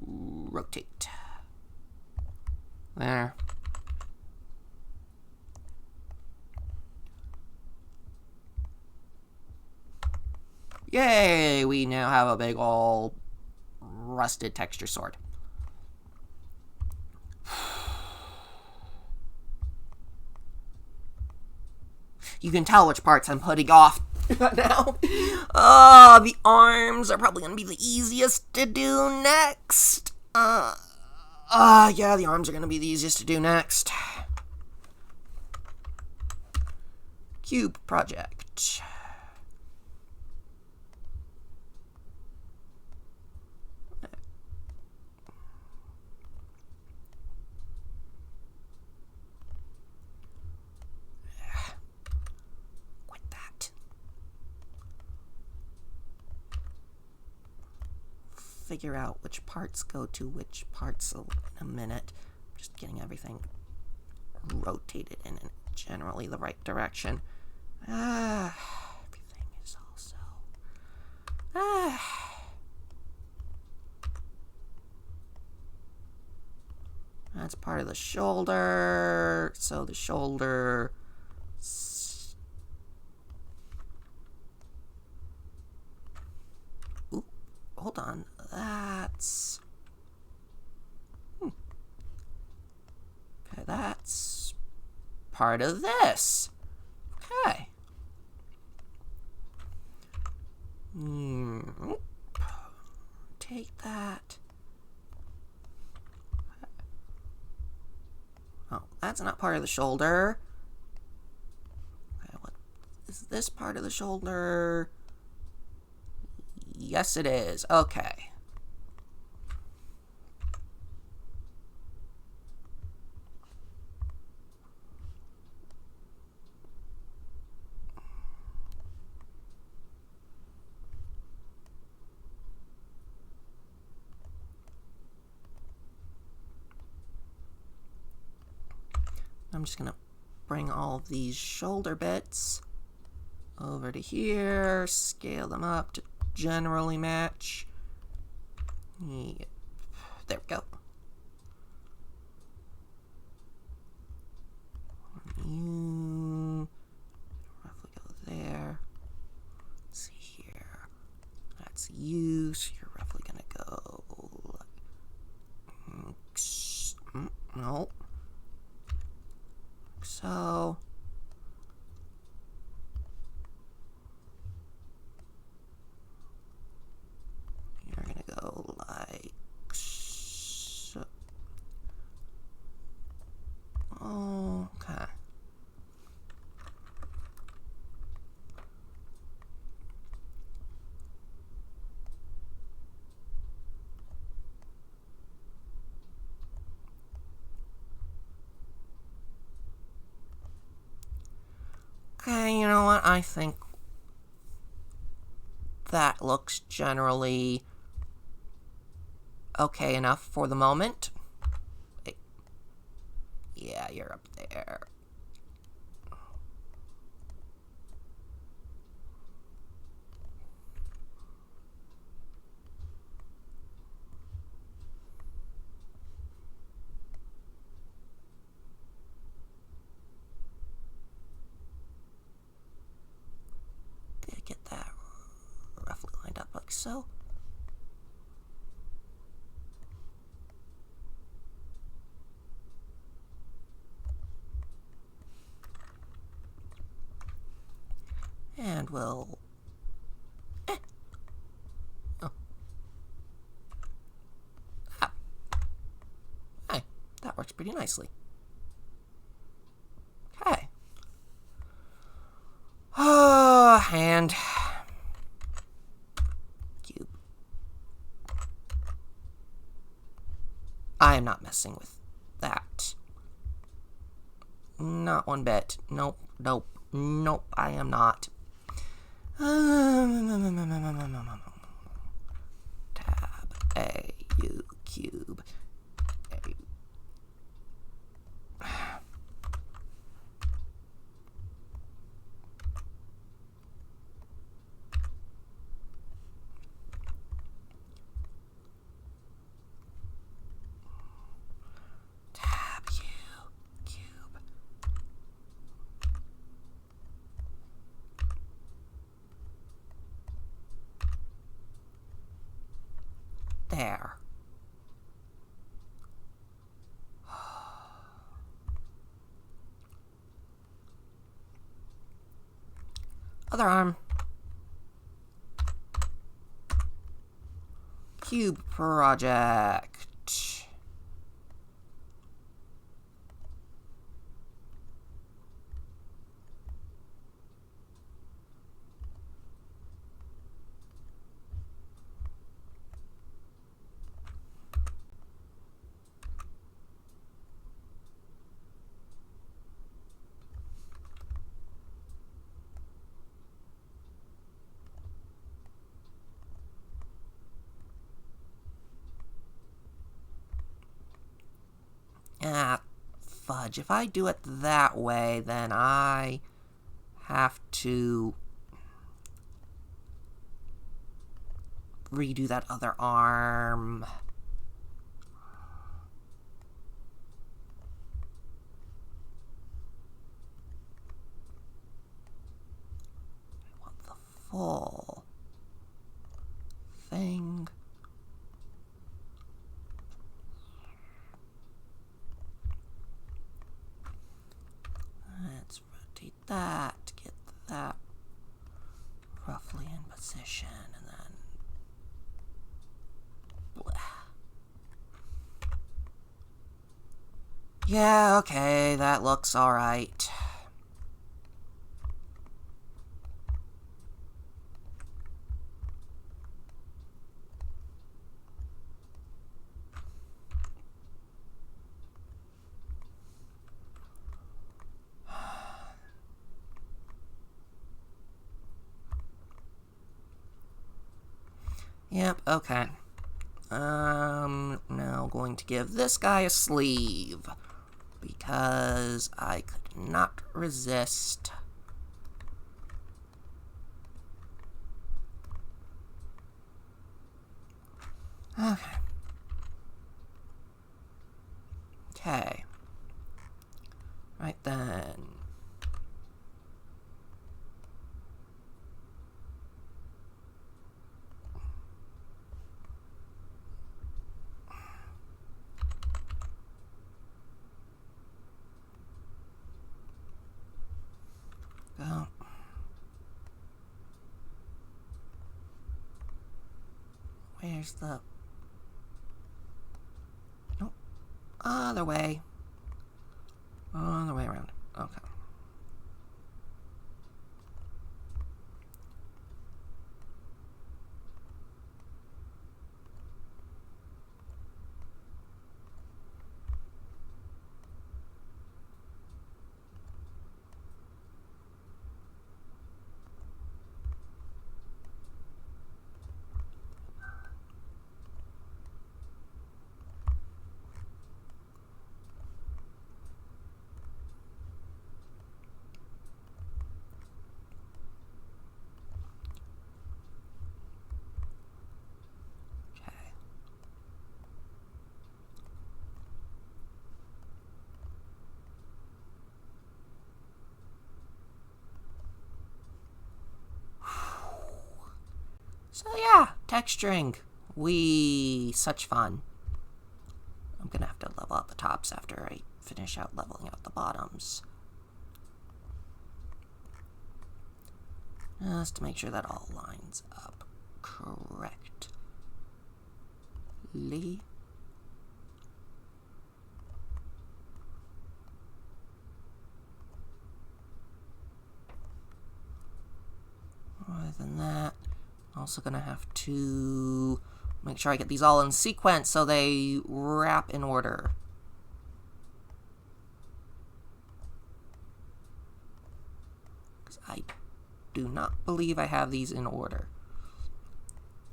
Rotate. There. Yay! We now have a big ol' rusted texture sword. You can tell which parts I'm putting off now. The arms are probably going to be the easiest to do next. Yeah, the arms are going to be the easiest to do next. Cube project. Quit that. Figure out which parts go to which parts in a minute. Just getting everything rotated in generally the right direction. Everything is also... That's part of the shoulder. So the shoulder... Ooh, hold on. That's... Okay, that's part of this. Okay. Take that. Oh, that's not part of the shoulder. Okay, what is this part of the shoulder? Yes, it is. Okay. I'm just going to bring all of these shoulder bits over to here, scale them up to generally match. Yep. There we go. You roughly go there. Let's see here. That's you, so you're roughly going to go... No. So you're gonna go like so. Okay. Okay, you know what? I think that looks generally okay enough for the moment. Yeah, you're up there. Get that roughly lined up like so. And we'll... Oh. Hey, that works pretty nicely. Okay. And... Cube. I am not messing with that. Not one bit. Nope, nope, nope, I am not. Tab A, U, cube. A. Tab U, cube. There. Other arm. Cube project. Ah, fudge. If I do it that way, then I have to redo that other arm. I want the full thing. Let's rotate that to get that roughly in position, and then yeah, okay, that looks alright. Yep, okay. Now going to give this guy a sleeve, because I could not resist. Okay. Okay. Right then. Go. Where's the... Nope. Other way. Other way around. Okay. So yeah, texturing. Such fun. I'm gonna have to level out the tops after I finish out leveling out the bottoms. Just to make sure that all lines up correctly. Other than that, I'm also gonna have to make sure I get these all in sequence so they wrap in order. Because I do not believe I have these in order.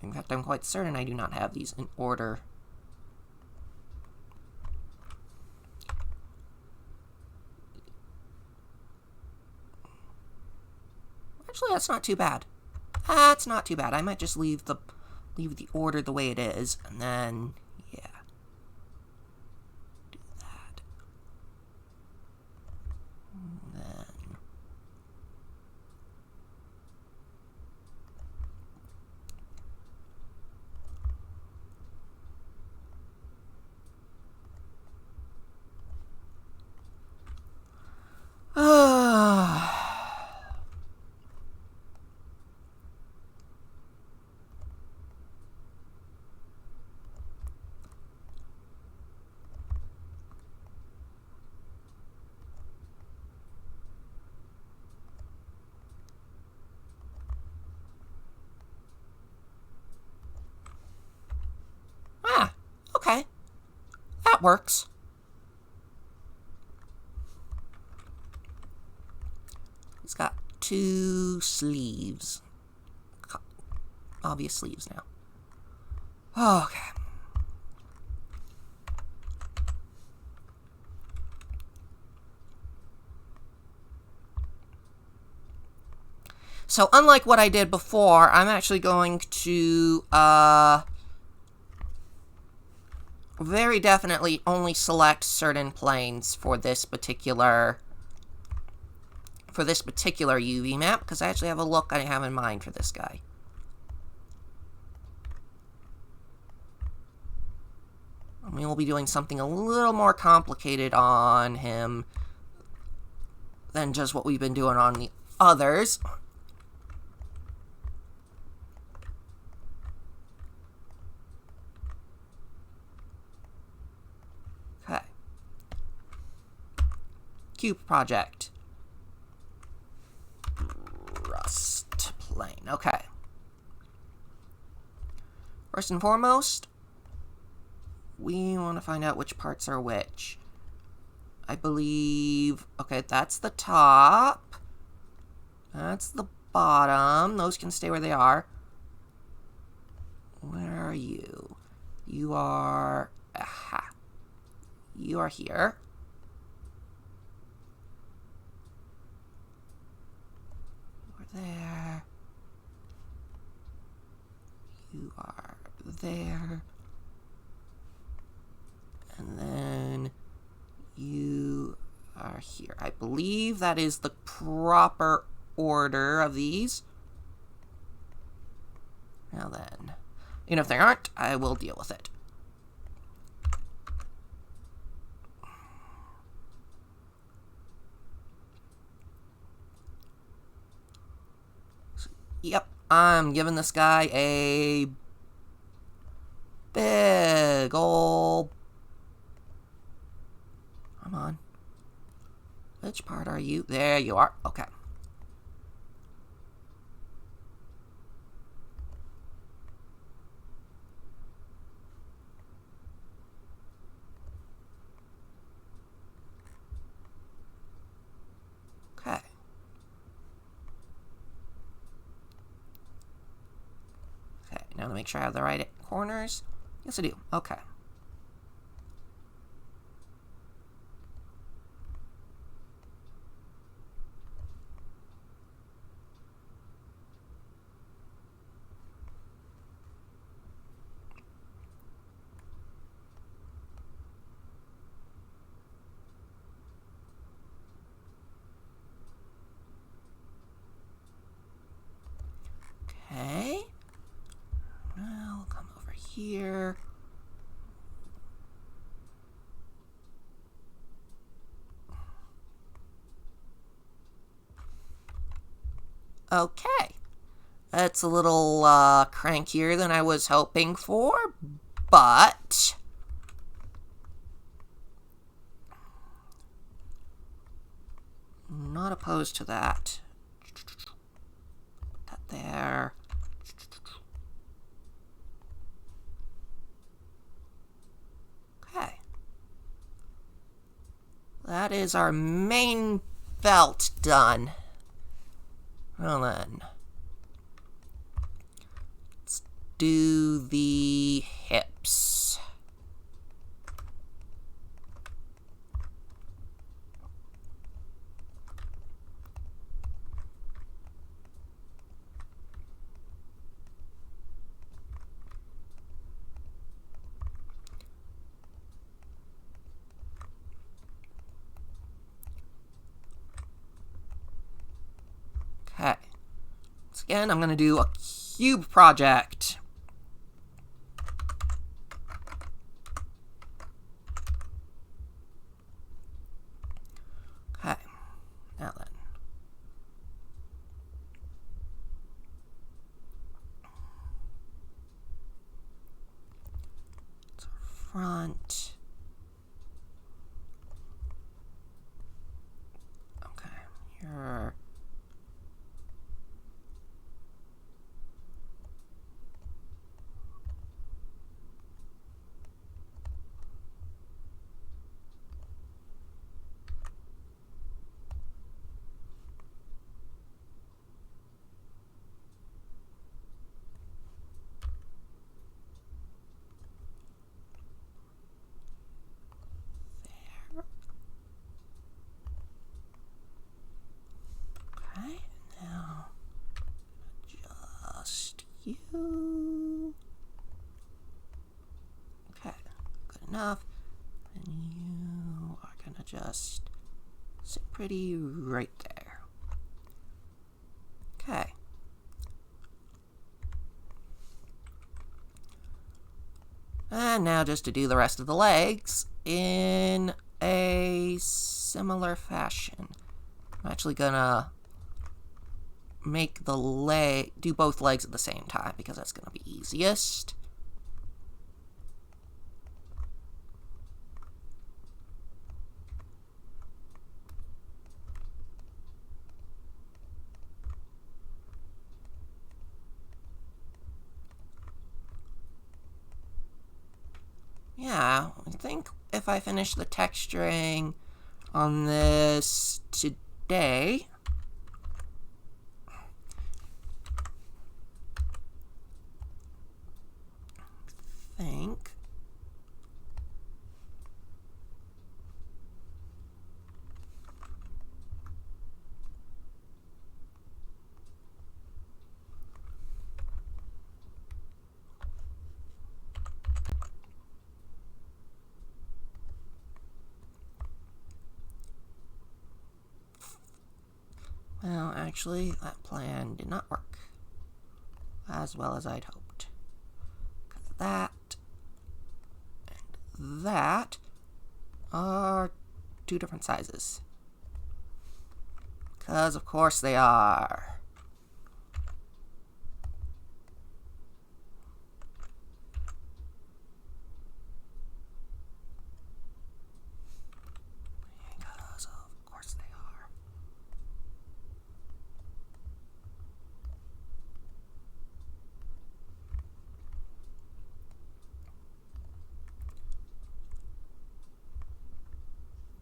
In fact, I'm quite certain I do not have these in order. Actually, that's not too bad. That's not too bad. I might just leave the order the way it is, and then yeah, do that. And then that works. He's got 2 sleeves. Obvious sleeves now. Okay. So unlike what I did before, I'm actually going to very definitely only select certain planes for this particular UV map, because I actually have a look I have in mind for this guy. And we will be doing something a little more complicated on him than just what we've been doing on the others. Okay. Cube project. Rust plane. Okay. First and foremost, we want to find out which parts are which. I believe... Okay, that's the top. That's the bottom. Those can stay where they are. Where are you? You are... Aha. You are here. You are there. You are there. And then you are here. I believe that is the proper order of these. Now then, and if they aren't, I will deal with it. Yep, I'm giving this guy a big ol'... Come on. Which part are you? There you are. Okay. Okay. Okay, now to make sure I have the right corners. Yes, I do. Okay. Okay. Now we'll come over here. Okay. That's a little crankier than I was hoping for, but not opposed to that. Put that there. Okay. That is our main belt done. Well then, let's do the hips. Okay. Once again, I'm going to do a cube project. Okay. Now then. It's our front. Okay. Here. gonna just sit pretty right there. Okay. And now just to do the rest of the legs in a similar fashion. I'm actually gonna make the do both legs at the same time because that's gonna be easiest. Yeah, I think if I finish the texturing on this today, well, actually, that plan did not work as well as I'd hoped. Because that and that are two different sizes. Because, of course, they are. Because, of course, they are.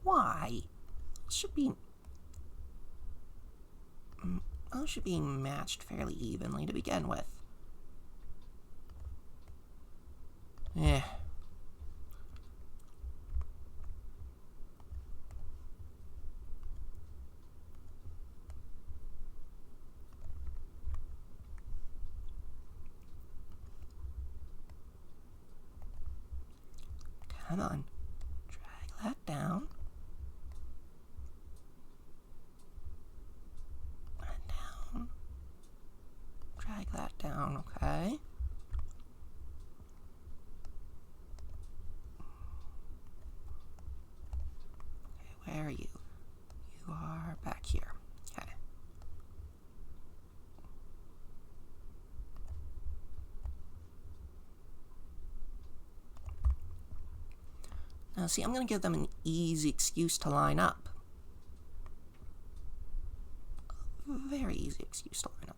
Why? Those should be matched fairly evenly to begin with. Eh. Come on. Drag that down. And down. Drag that down, okay? Where are you? You are back here. Okay. Now, see, I'm going to give them an easy excuse to line up. A very easy excuse to line up.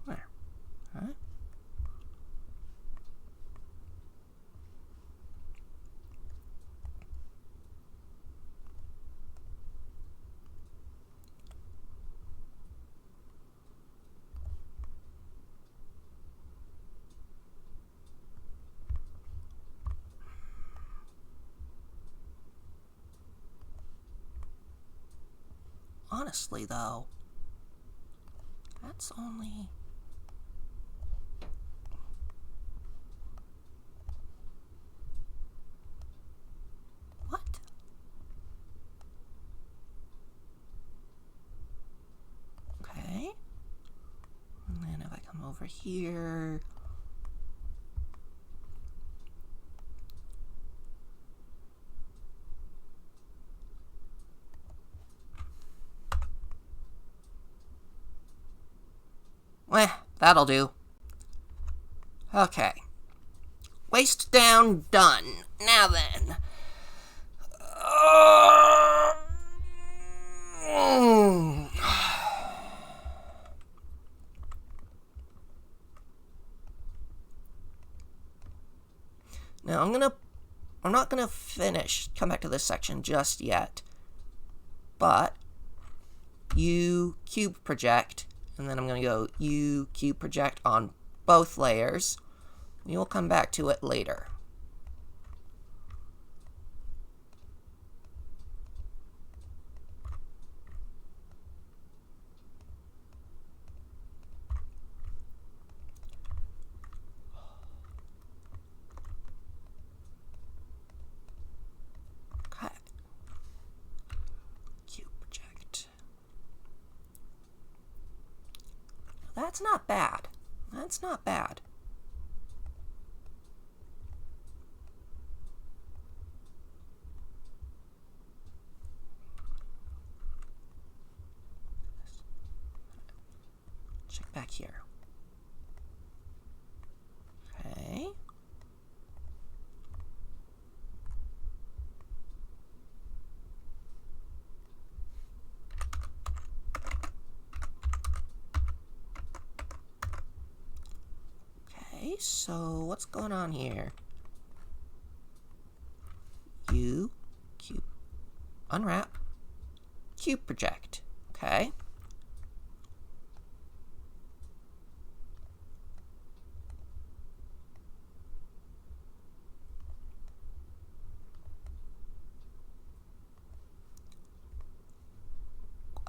Where? Huh? Honestly, though, that's only... What? Okay. And then if I come over here... that'll do. Okay. Waist down, done. Now then. Now I'm not gonna come back to this section just yet, but you cube project, and then I'm gonna go you cube project on both layers. You'll come back to it later. That's not bad. That's not bad. Check back here. Okay. Okay, so what's going on here? Cube, unwrap, cube project. Okay.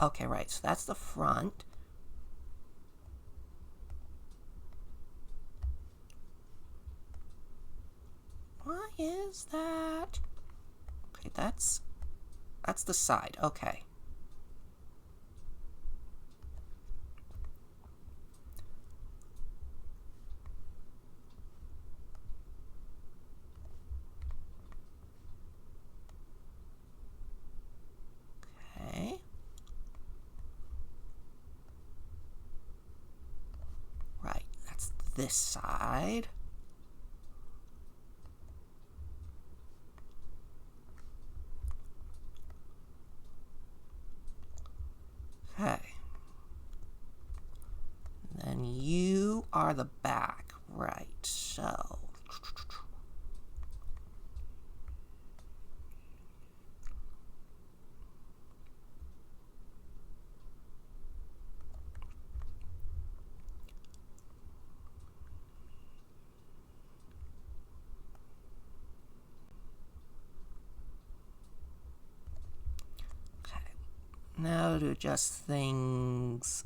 Okay, right, so that's the front. Why is that? Okay, that's the side. Okay. Okay. Right, that's this side. Okay. Then you are the back. Right, so. Okay. Now to adjust things.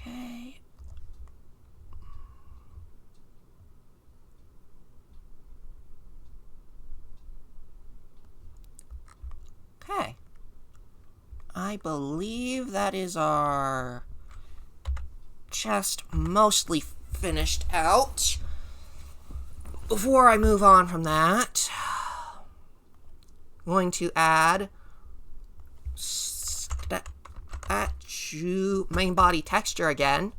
Okay. Okay. I believe that is our chest mostly finished out. Before I move on from that, I'm going to add statue main body texture again.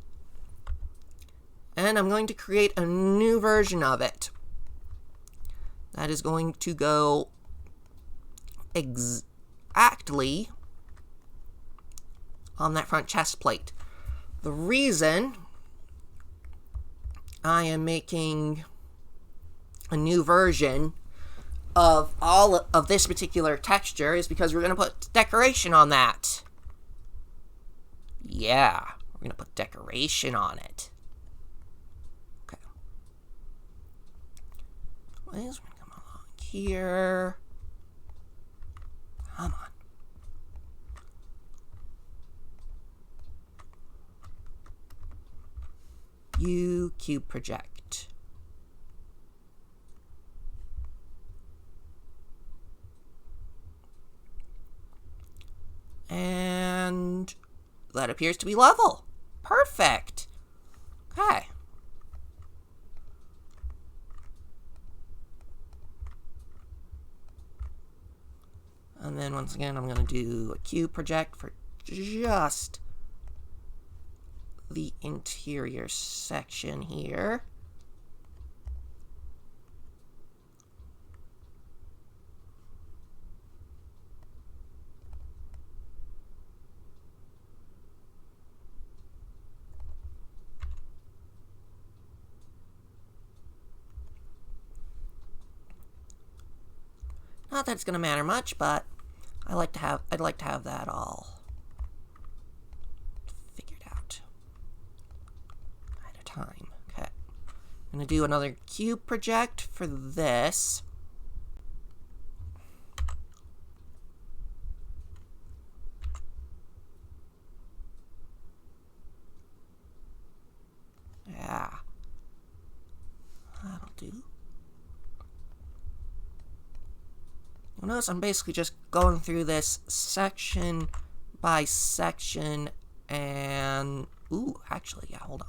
And I'm going to create a new version of it. That is going to go exactly on that front chest plate. The reason I am making a new version of all of this particular texture is because we're going to put decoration on that. Yeah, we're going to put decoration on it. Okay. What is going to come along here? Come on. You cube project. And that appears to be level. Perfect. Okay. And then once again, I'm going to do a cube project for just the interior section here. Not that it's going to matter much, but I'd like to have that all figured out at a time. Okay. I'm going to do another cube project for this. Yeah. That'll do. You'll notice I'm basically just going through this section by section and... Ooh, actually, yeah, hold on.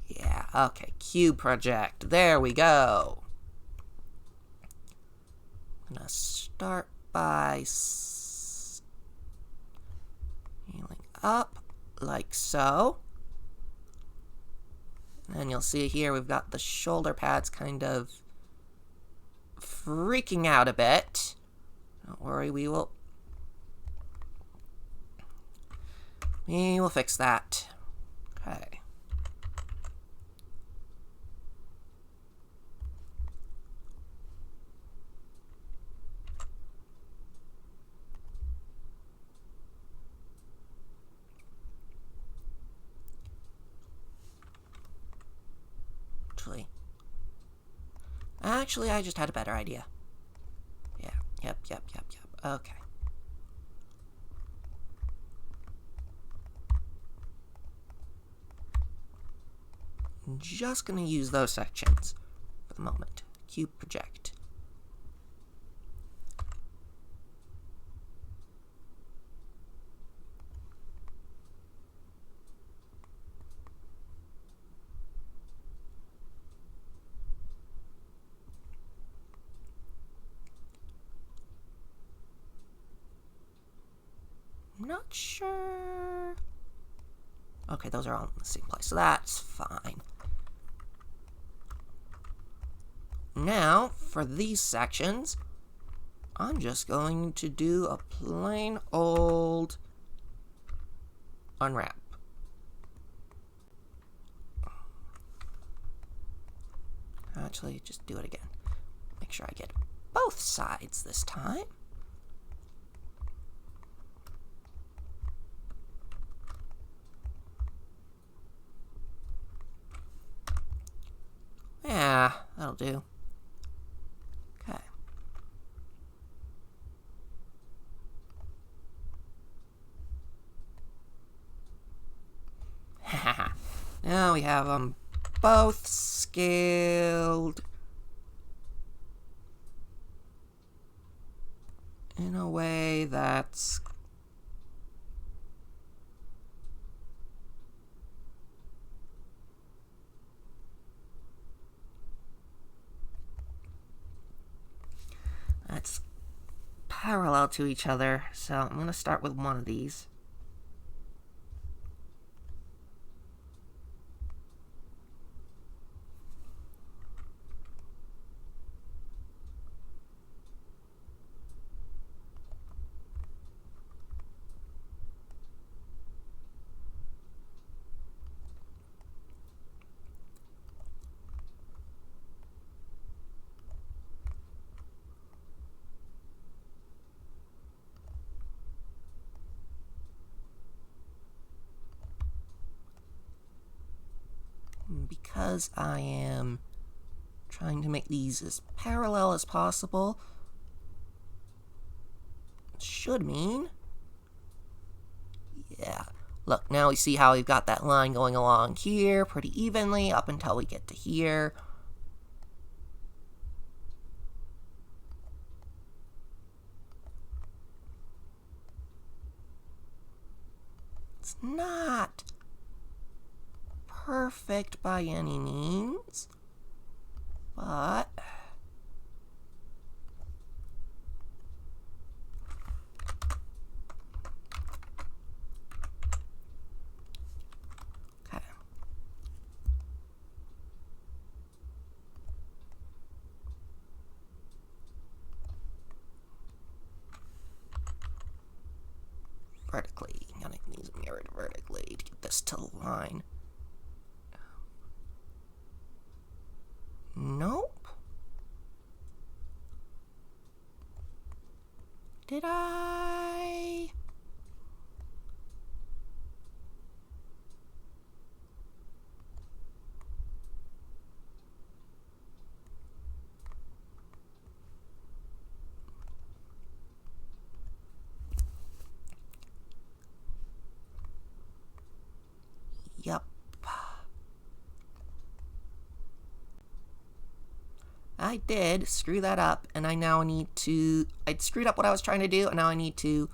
Yeah, okay, cube project. There we go. I'm gonna start by scaling up like so. And you'll see here we've got the shoulder pads kind of freaking out a bit. Don't worry, we will fix that. Okay. Actually, I just had a better idea. Yeah, yep. Okay. I'm just gonna use those sections for the moment. Cube project. I'm not sure. Okay, those are all in the same place, so that's fine. Now, for these sections, I'm just going to do a plain old unwrap. Actually, just do it again. Make sure I get both sides this time. Yeah, that'll do. Okay. Now we have them both scaled in a way that's parallel to each other. So I'm going to start with one of these. Because I am trying to make these as parallel as possible, should mean, yeah. Look, now we see how we've got that line going along here pretty evenly up until we get to here. It's not perfect by any means, but okay. vertically. I'm gonna use mirrored vertically to get this to line. Nope. Did I? Yep. I did screw that up, and I now need to... I screwed up what I was trying to do, and now I need to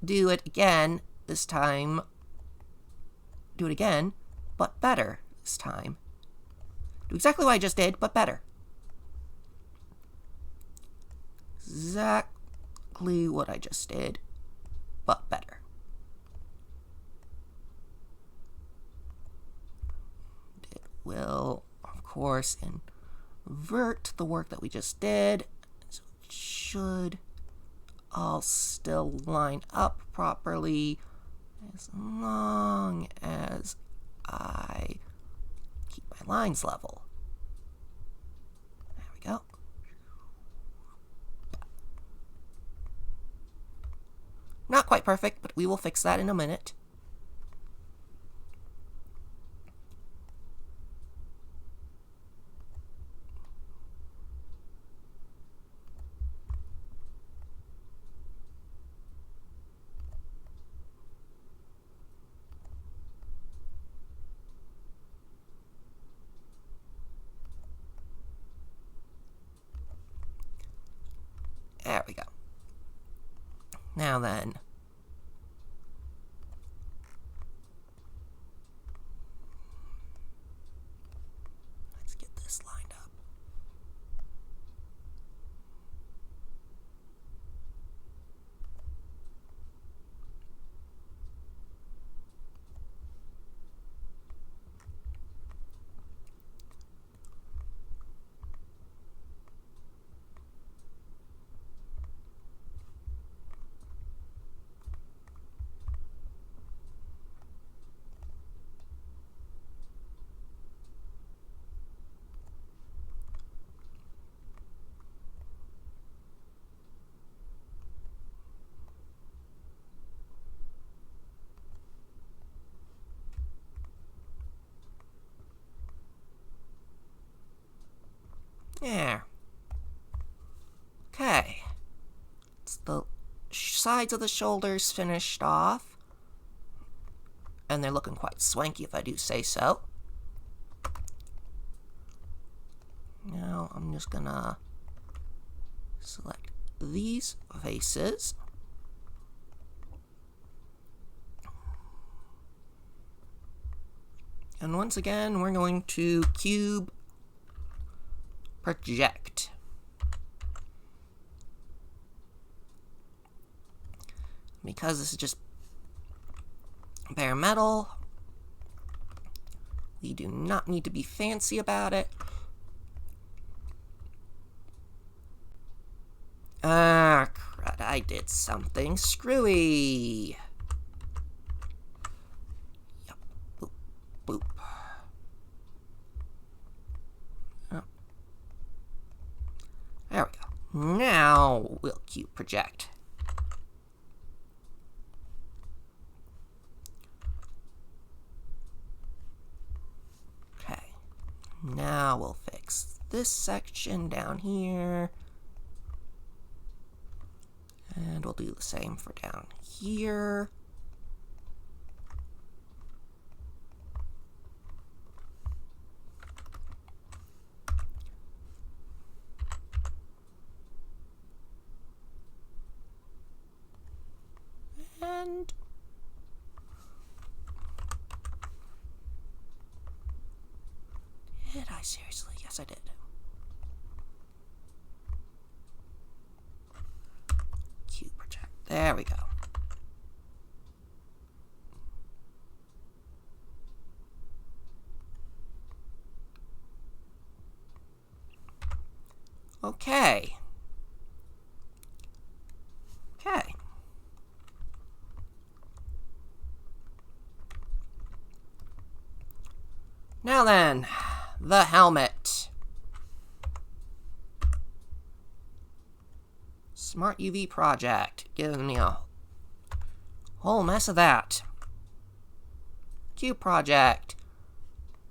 do it again. This time, do it again, but better this time. Do exactly what I just did, but better. Exactly what I just did, but better. It will, of course, invert the work that we just did, so it should all still line up properly as long as I keep my lines level. There we go. Not quite perfect, but we will fix that in a minute. There we go. Now then, let's get this lined up. There. Okay. It's the sides of the shoulders finished off. And they're looking quite swanky, if I do say so. Now I'm just gonna select these faces. And once again, we're going to cube project. Because this is just bare metal, we do not need to be fancy about it. Ah, crud, I did something screwy. Yep, boop, boop. Oh. There we go. Now we'll cube project. Now we'll fix this section down here. And we'll do the same for down here. And did I seriously? Yes, I did. Cube project. There we go. Okay. Okay. Now then, the helmet. Smart UV project. Giving me a whole mess of that. Cube project.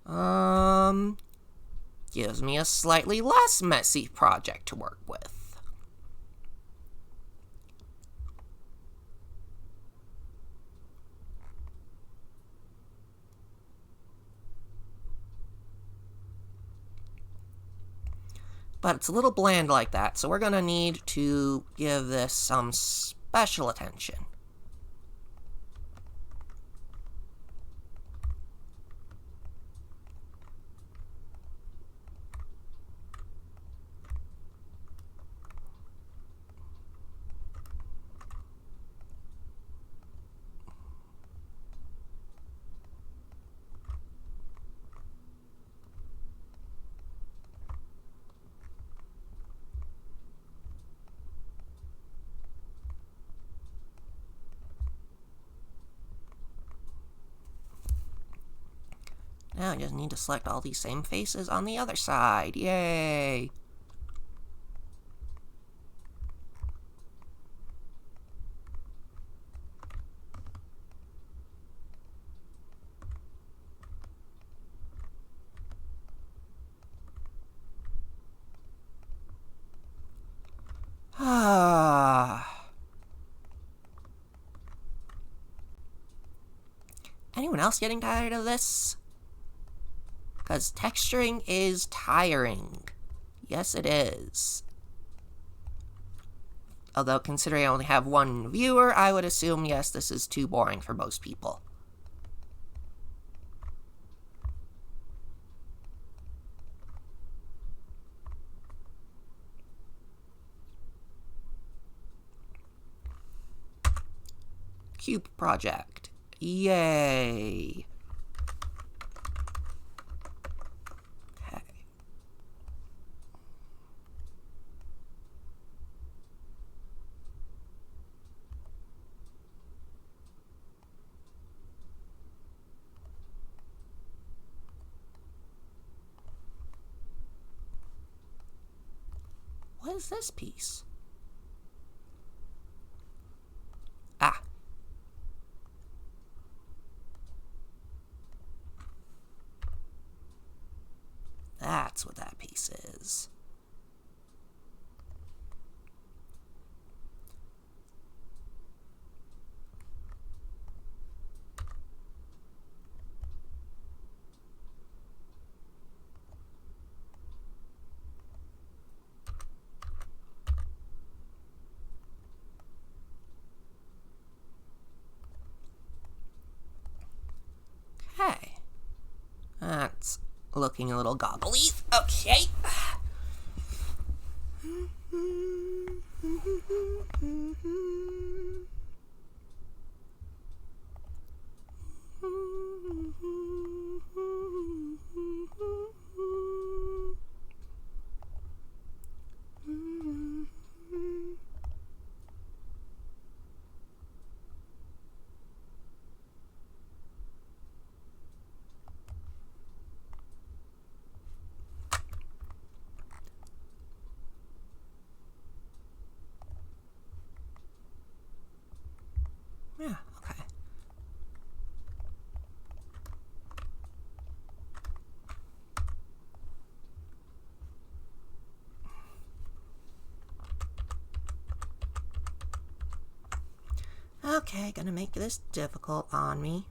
Gives me a slightly less messy project to work with. But it's a little bland like that, so we're going to need to give this some special attention. Now I just need to select all these same faces on the other side. Yay! Anyone else getting tired of this? Because texturing is tiring. Yes, it is. Although, considering I only have one viewer, I would assume, yes, this is too boring for most people. Cube project. Yay! Okay. What is this piece? Ah. That's what that piece is. Okay. That's looking a little goggly. Okay. Yeah, okay. Okay, gonna make this difficult on me.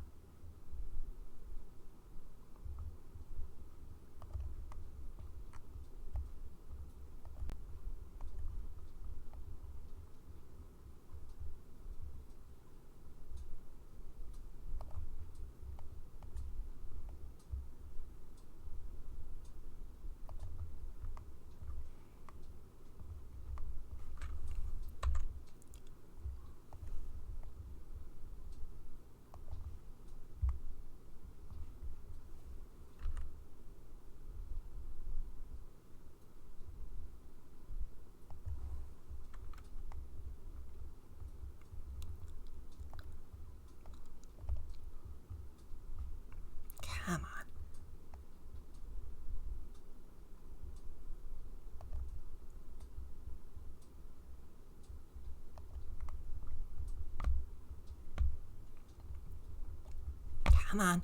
Come on.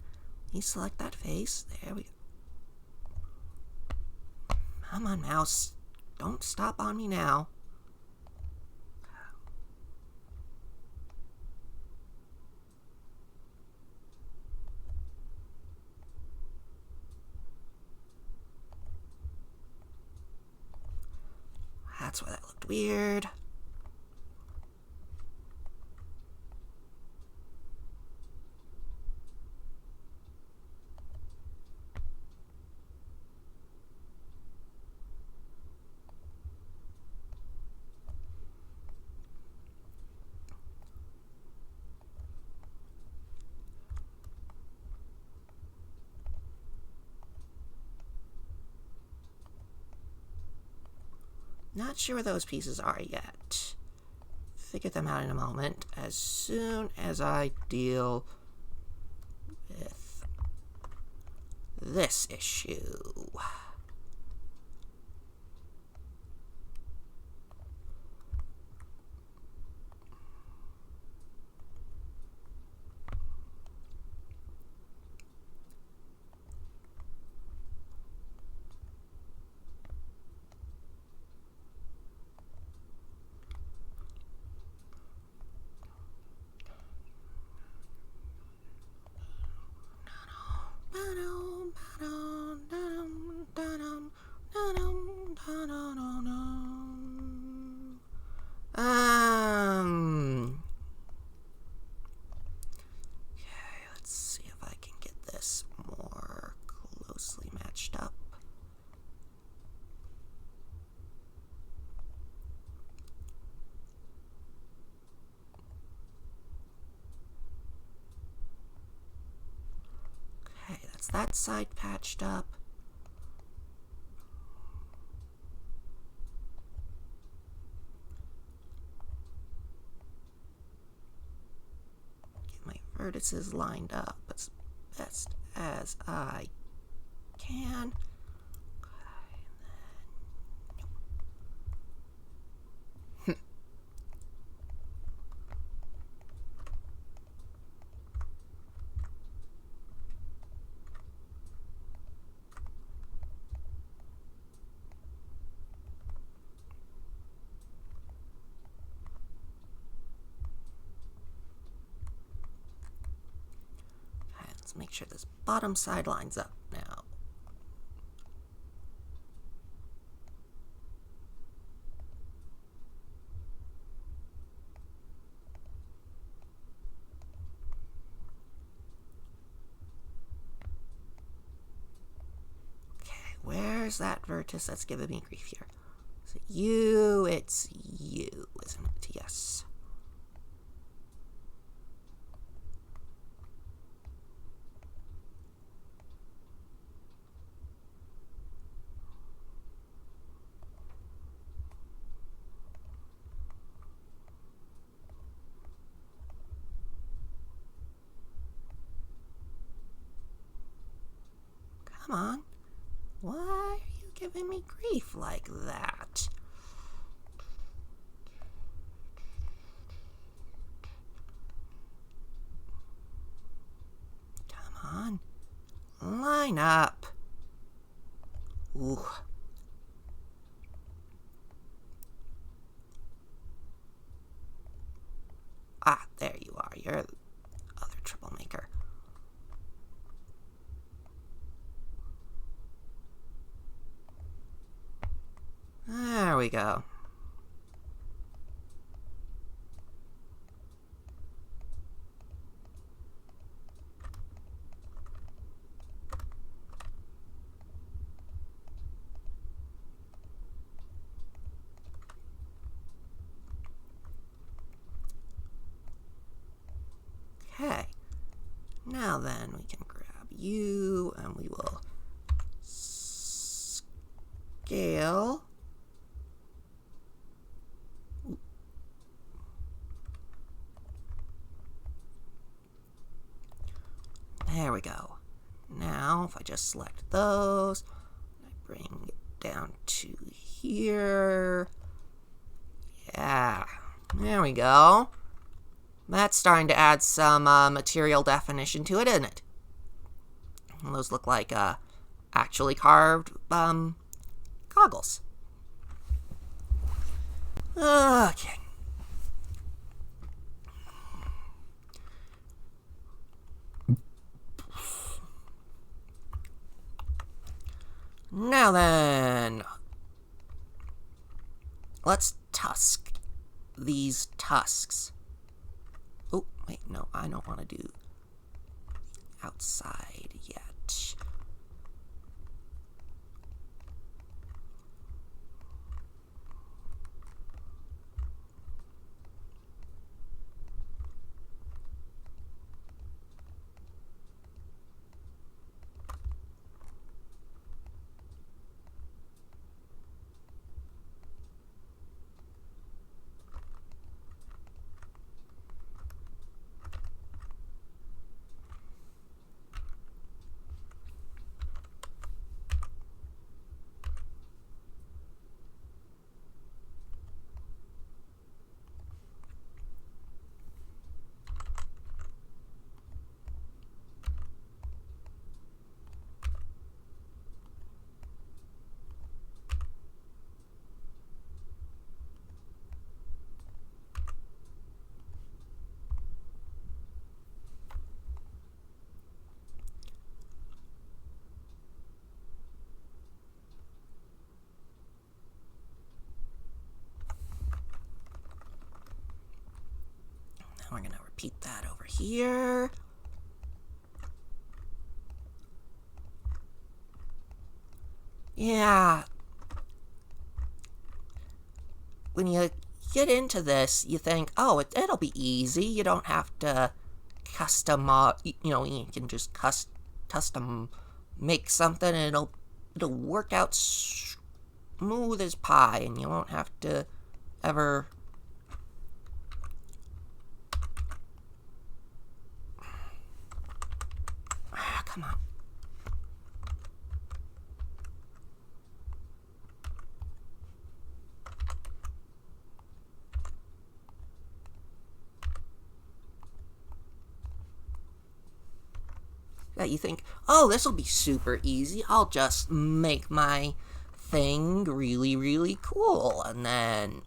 You select that face. There we go. Come on, mouse. Don't stop on me now. That's why that looked weird. Not sure where those pieces are yet. Figure them out in a moment, as soon as I deal with this issue. Okay, let's see if I can get this more closely matched up. Okay, that's that side patched up. Get my vertices lined up as best as I can. Let's make sure this bottom side lines up now. Okay, where's that vertex that's giving me grief here? Is it you? It's you, isn't it? Yes. Come on. Why are you giving me grief like that? Come on. Line up. Ooh. Ah, there you are. You're the other troublemaker. There we go. Okay. Now then, we can grab you and we will scale. There we go. Now, if I just select those, I bring it down to here. Yeah, there we go. That's starting to add some material definition to it, isn't it? And those look like actually carved goggles. Okay. Now then, let's tusk these tusks. Oh, wait, no, I don't want to do outside yet. We're going to repeat that over here. Yeah. When you get into this, you think, oh, it'll be easy. You don't have to custom, you can just custom make something and it'll work out smooth as pie, and you won't have to ever... Come on. That you think, oh, this will be super easy. I'll just make my thing really, really cool, and then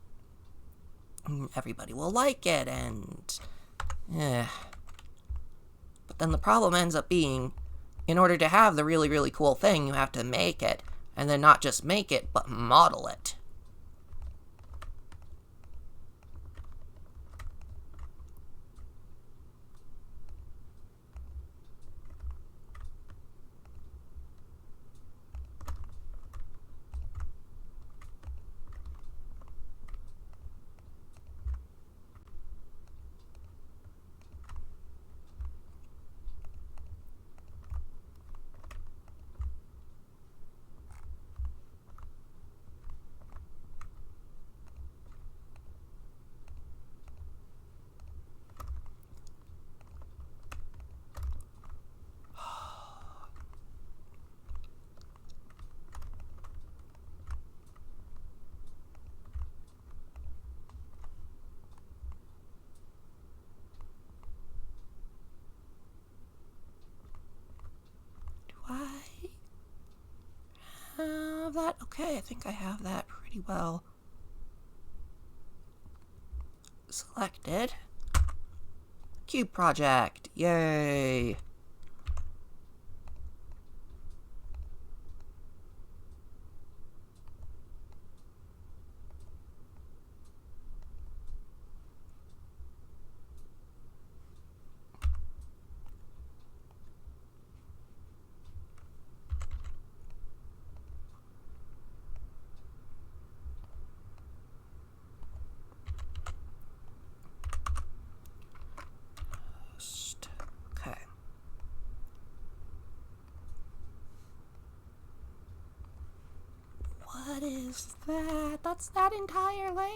everybody will like it, and... But then the problem ends up being, in order to have the really, really cool thing, you have to make it. And then not just make it, but model it. That? Okay, I think I have that pretty well selected. Cube project, yay! Okay. What is that? That's that entire layer?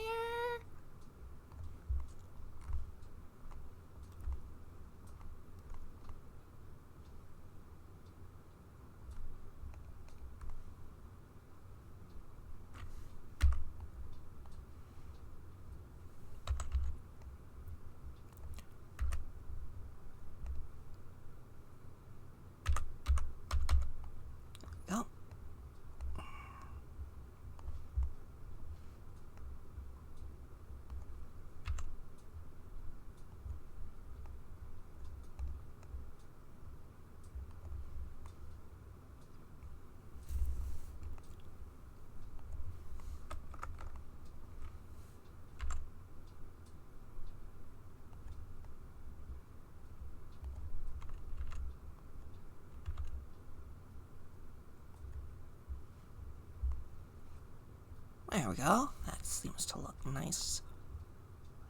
we go. That seems to look nice.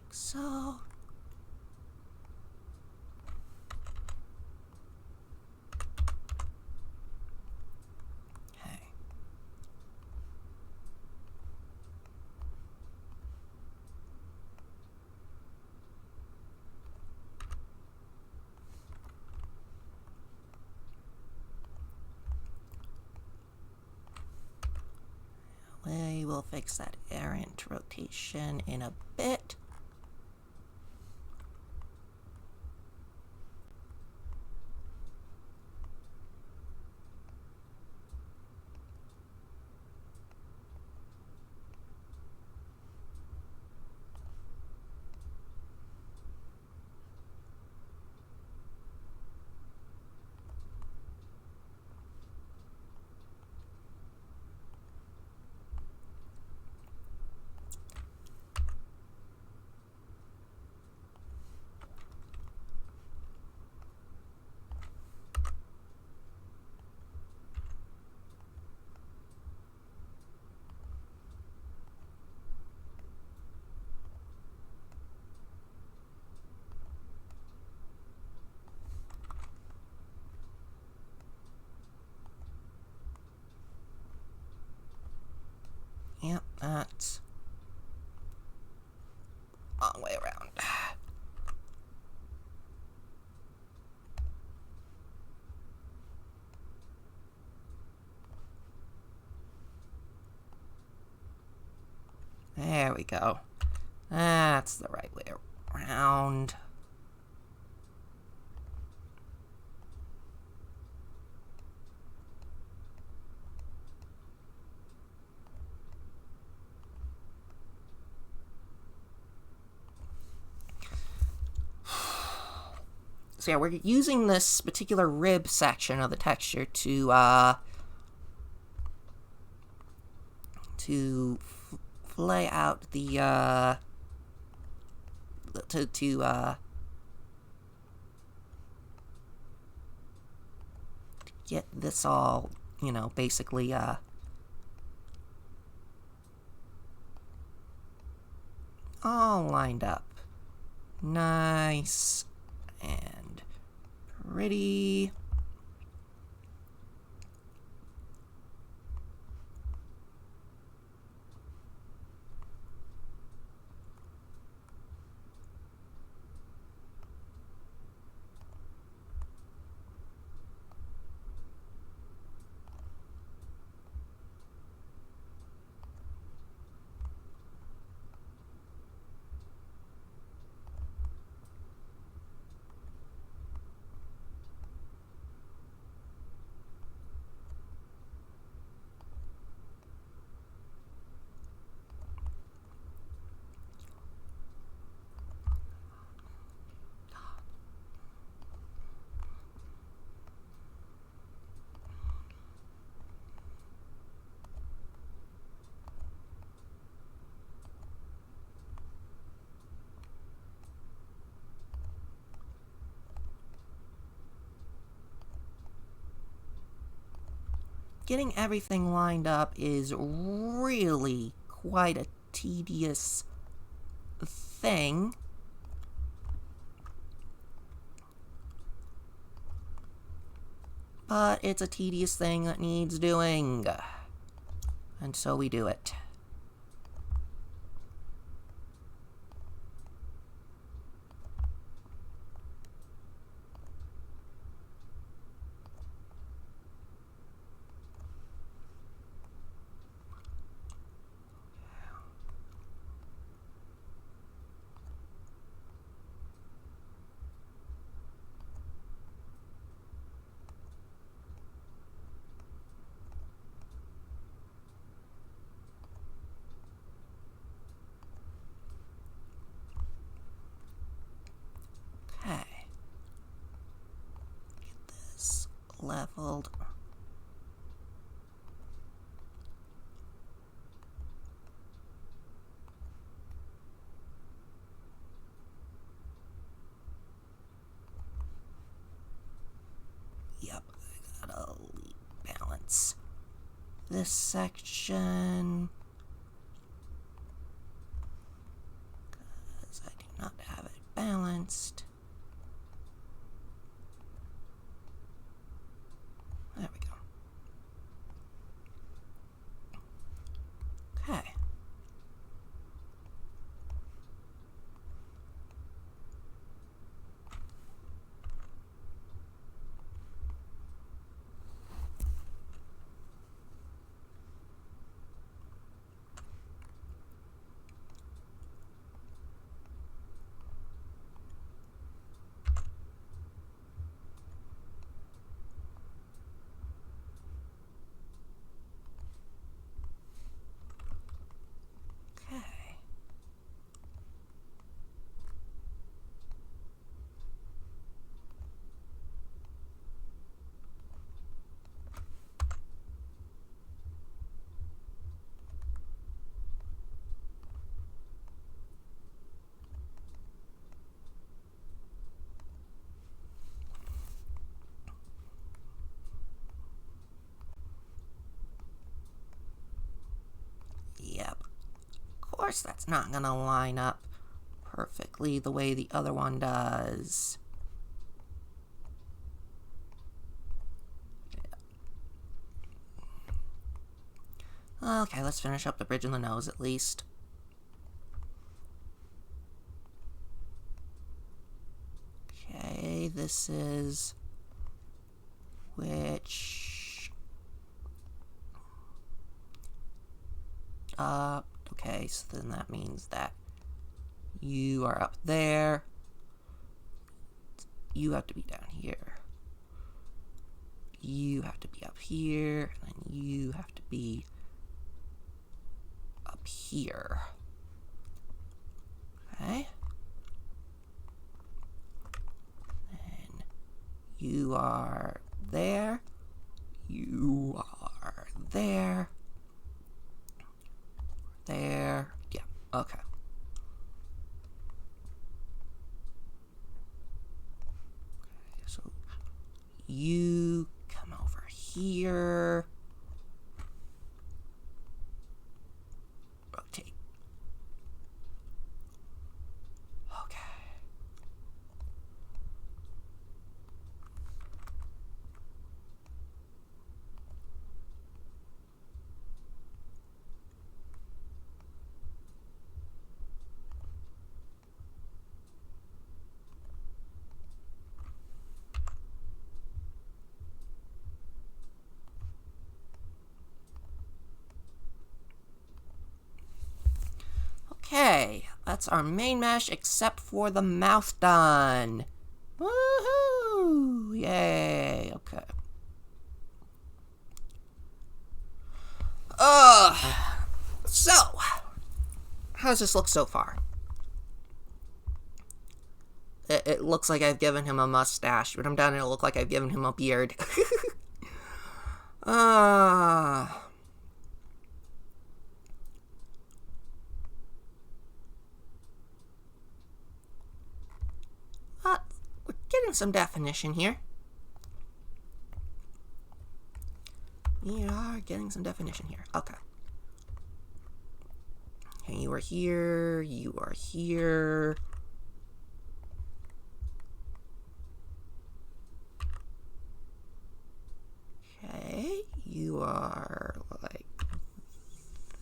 Like so. Okay. We will fix that errant rotation in a bit. Yep, that's long way around. There we go. That's the right way around. So yeah, we're using this particular rib section of the texture to lay out the to get this all, you know, basically all lined up. Nice and pretty. Getting everything lined up is really quite a tedious thing. But it's a tedious thing that needs doing. And so we do it. Leveled. Yep, I gotta balance this section. against. There we go. Okay. Yep. Of course that's not gonna line up perfectly the way the other one does. Okay, let's finish up the bridge and the nose at least. Okay, this is which okay, so then that means that you are up there. You have to be down here. You have to be up here, and then you have to be up here. Okay. And you are there. You are there. There. Yeah, okay. So you come over here. Rotate. Okay. Okay, that's our main mesh except for the mouth done. Woohoo! Yay, okay. So, how does this look so far? It looks like I've given him a mustache, but I'm down and it'll look like I've given him a beard. We're getting some definition here. We are getting some definition here. Okay. Okay, you are here. You are here. Okay, you are like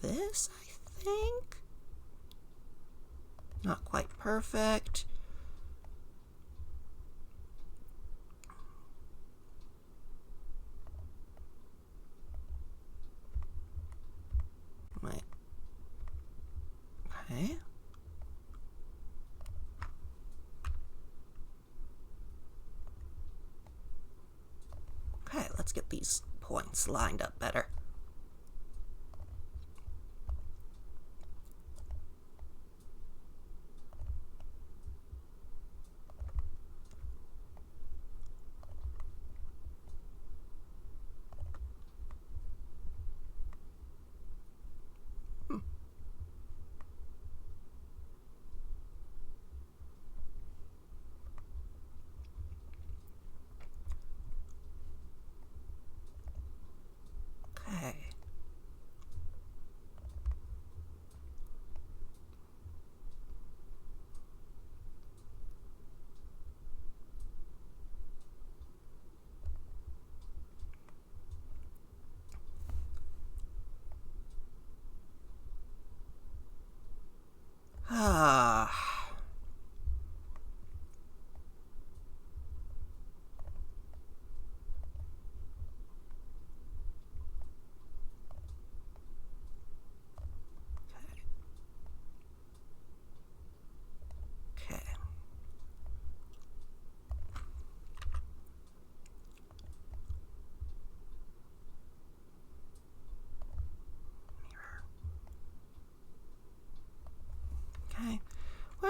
this, I think. Not quite perfect. Wait. Okay. Okay, let's get these points lined up better.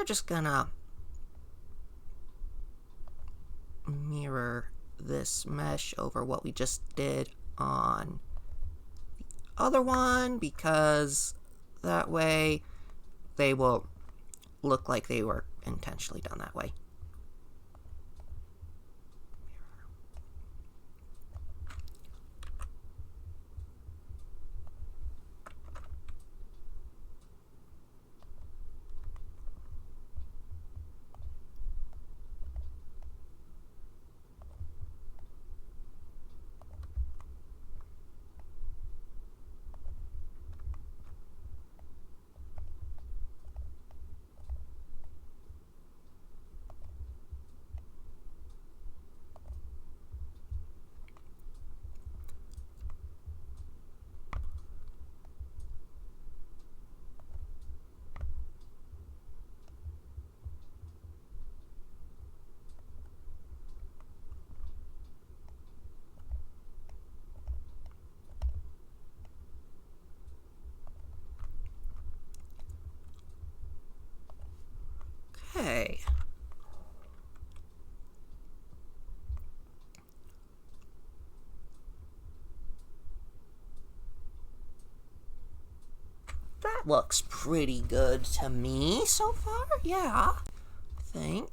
we're just gonna mirror this mesh over what we just did on the other one, because that way they will look like they were intentionally done that way. Okay. That looks pretty good to me so far. Yeah, I think.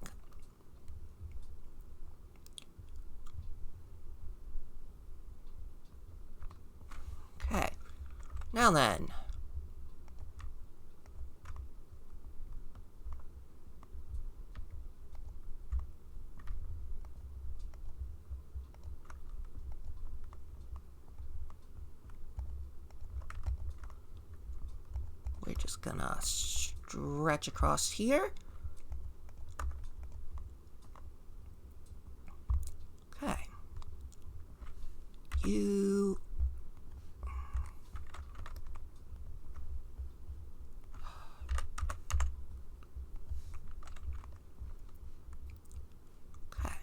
Okay. Now then. We're just gonna stretch across here. Okay. You... Okay.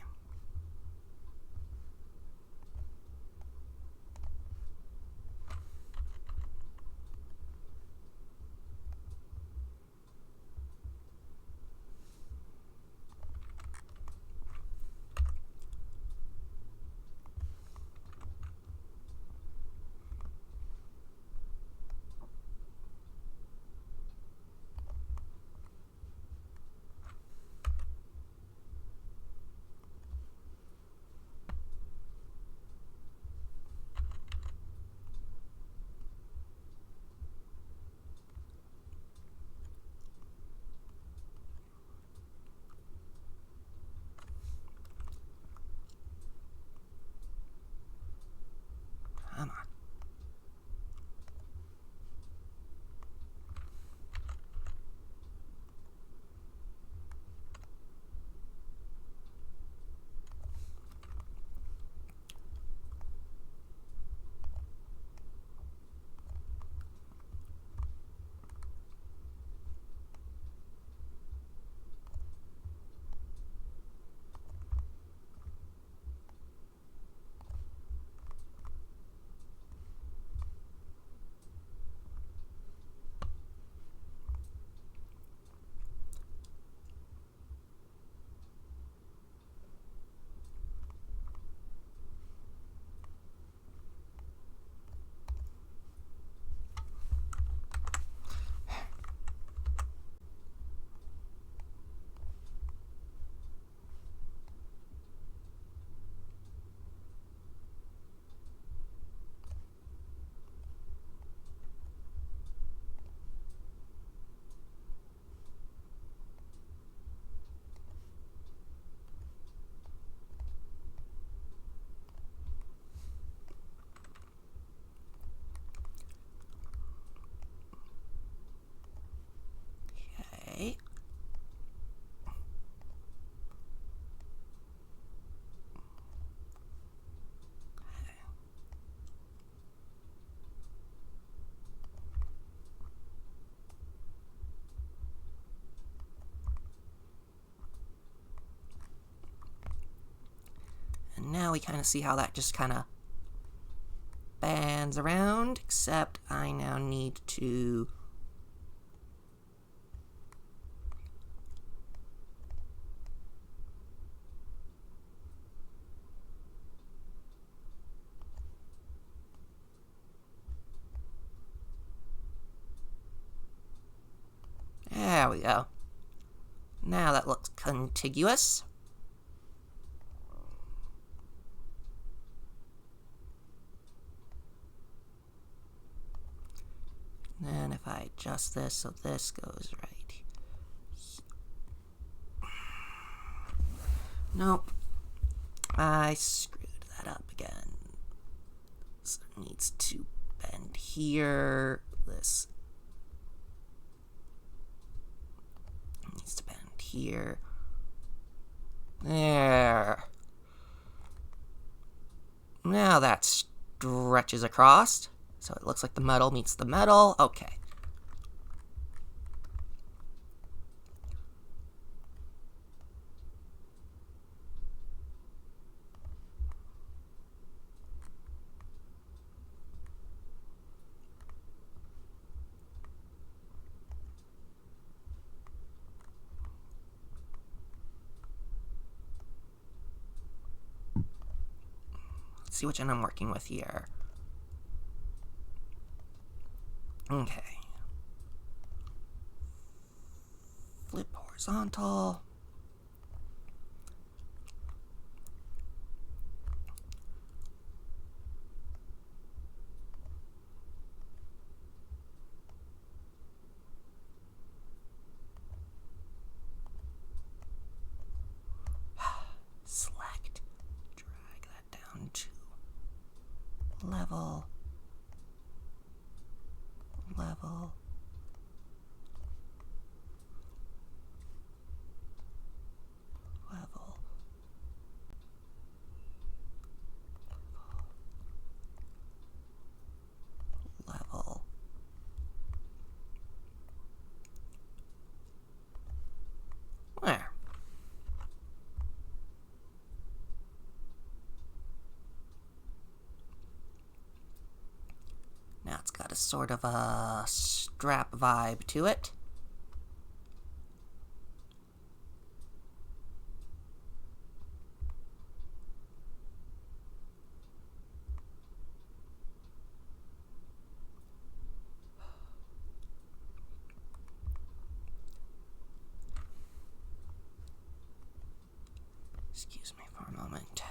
Come on. Okay. And now we kind of see how that just kind of bands around, except I now need to There we go. Now that looks contiguous. Then if I adjust this so this goes right. Nope. I screwed that up again. So it needs to bend here. This needs to bend here. There. Now that stretches across. So it looks like the metal meets the metal. Okay. Let's see which end I'm working with here. Okay. Flip horizontal. Select. Drag that down to level. Level. Level. Level. There. Now it's got a sort of a strap vibe to it. Excuse me for a moment.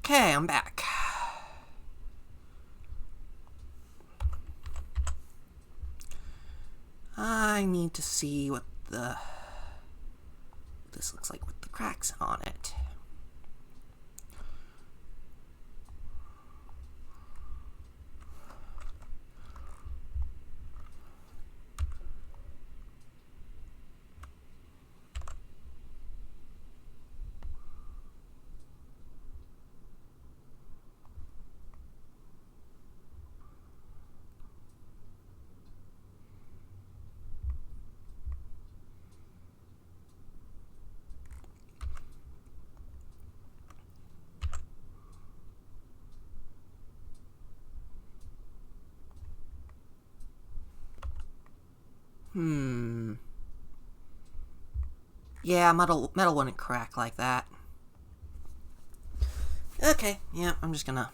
Okay, I'm back. I need to see what this looks like with the cracks on it. Yeah, metal wouldn't crack like that. Okay, yeah, I'm just gonna...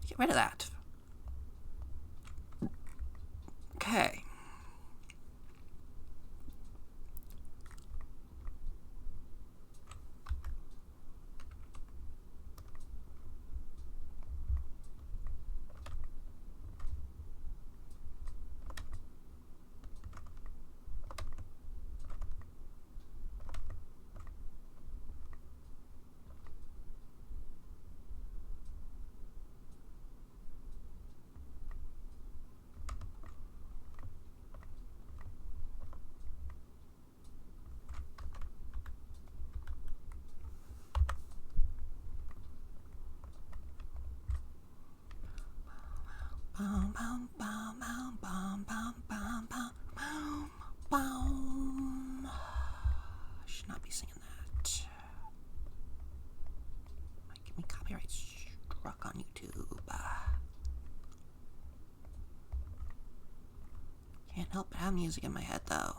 get rid of that. Okay. Boom, boom, boom, boom, boom, boom, boom, boom, boom, boom. I should not be singing that. Might give me copyright struck on YouTube. Can't help but have music in my head, though.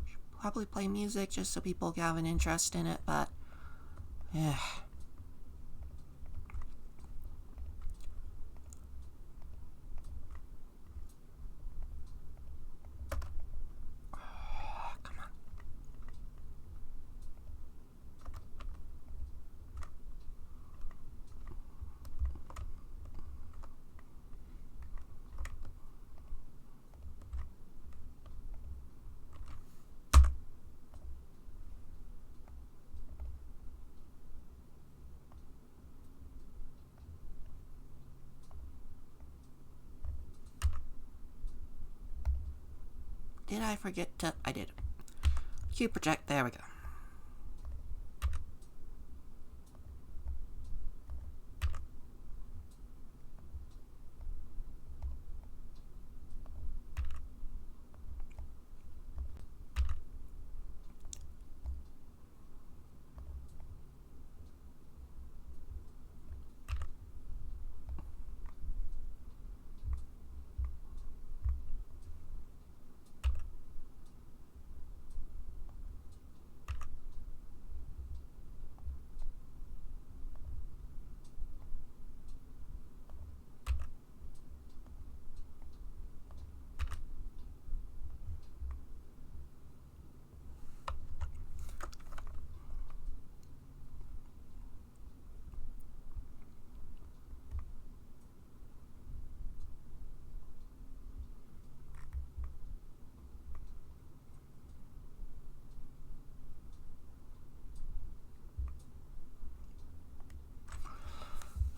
Should probably play music just so people have an interest in it, but... yeah. Did I forget to... I did. Cue project, there we go.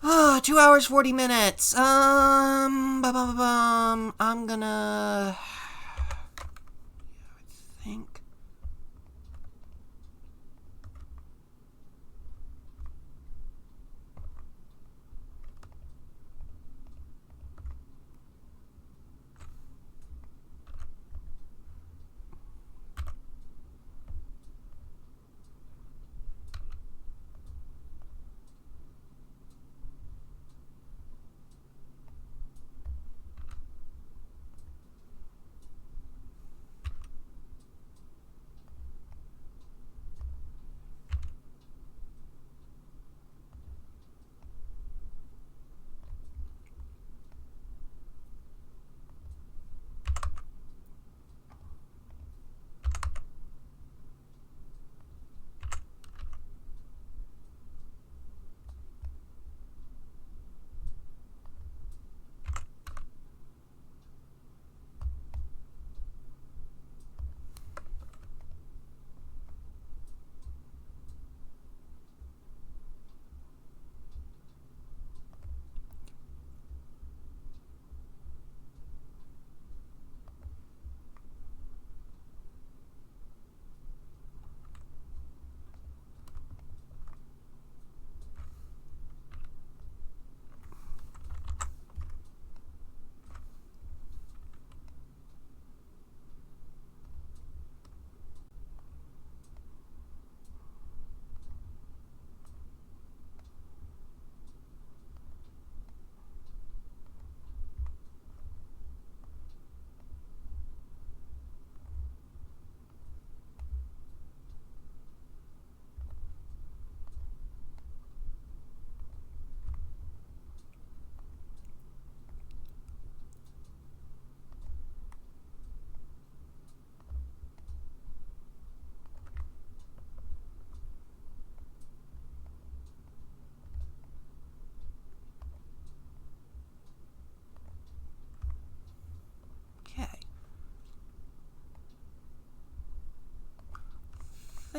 Ah, 2 hours, 40 minutes. I'm gonna... I think...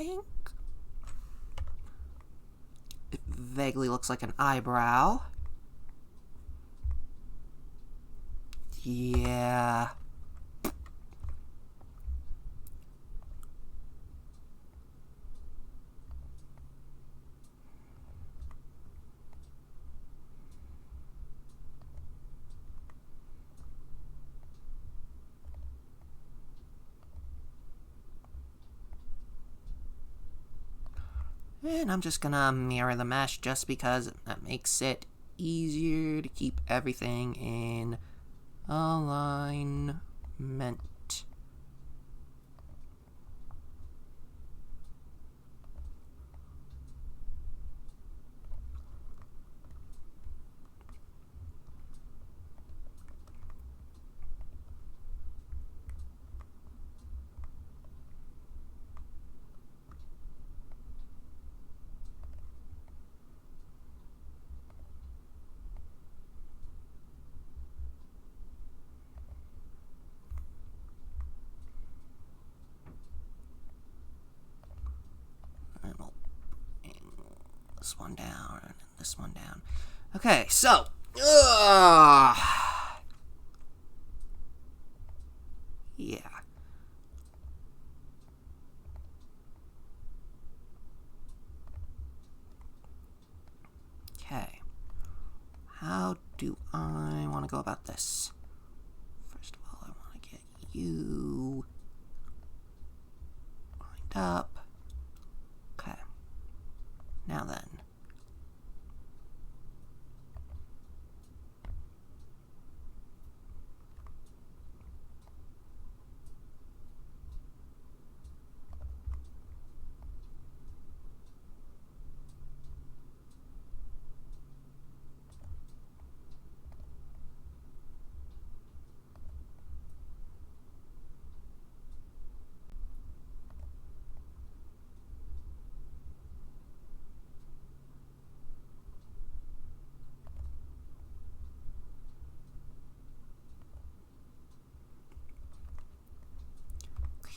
think. It vaguely looks like an eyebrow. Yeah. And I'm just gonna mirror the mesh just because that makes it easier to keep everything in alignment. And we'll bring this one down and this one down. Okay, so. Yeah. Okay. How do I want to go about this? First of all, I want to get you lined up. Okay. Now then.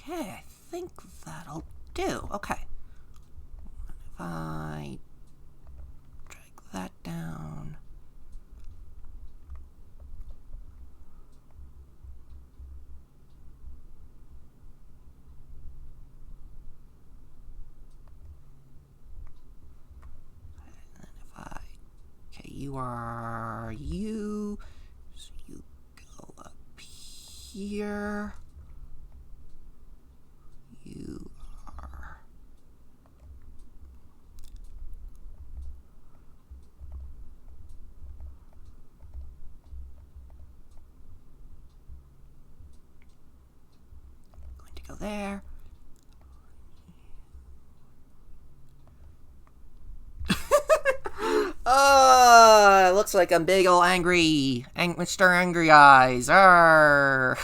Okay, I think that'll do. Okay. If I drag that down. And then if I... Okay, you are you. So you go up here. You are... going to go there. Oh, it looks like I'm big ol' angry. Mr. Angry Eyes. Arr.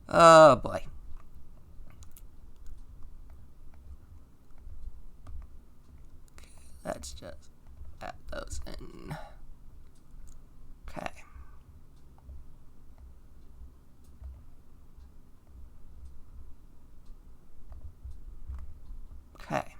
Oh, boy. Let's just add those in. Okay. Okay.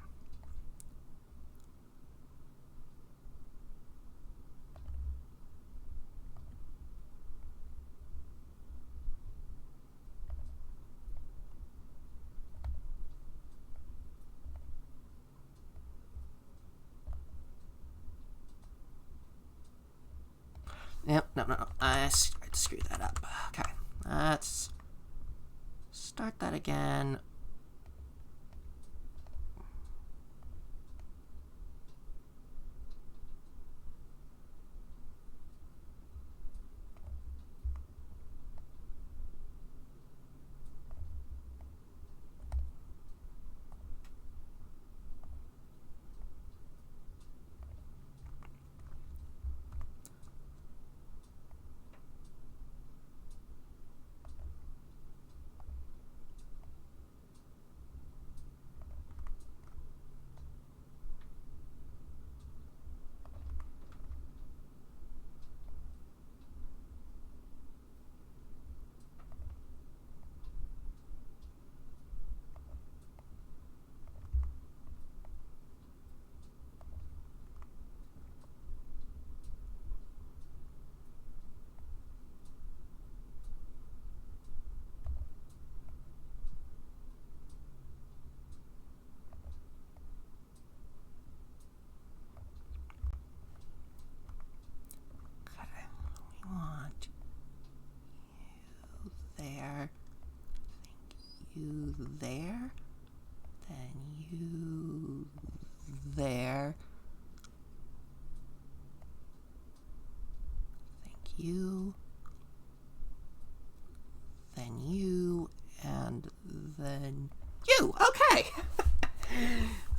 Yep, no. I tried to screw that up. Okay, let's start that again.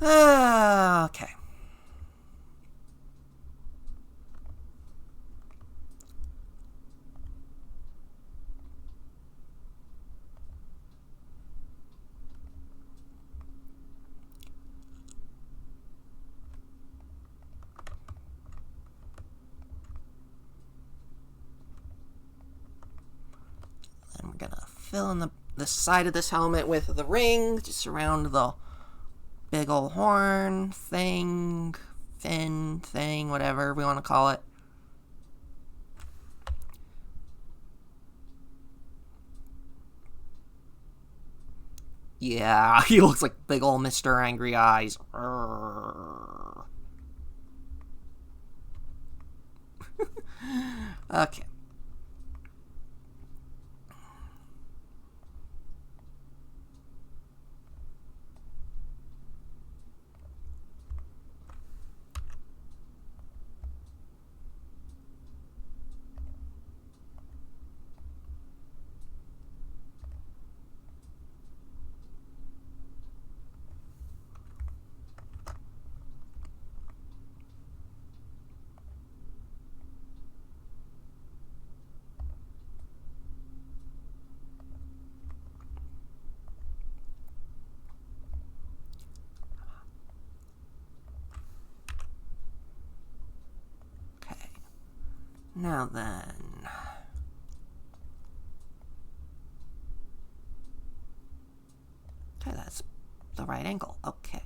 Okay. And we're gonna fill in the side of this helmet with the ring, just around the big old horn thing, fin thing, whatever we want to call it. Yeah, he looks like big old Mr. Angry Eyes. Okay. Okay. Now then. Okay, that's the right angle. Okay.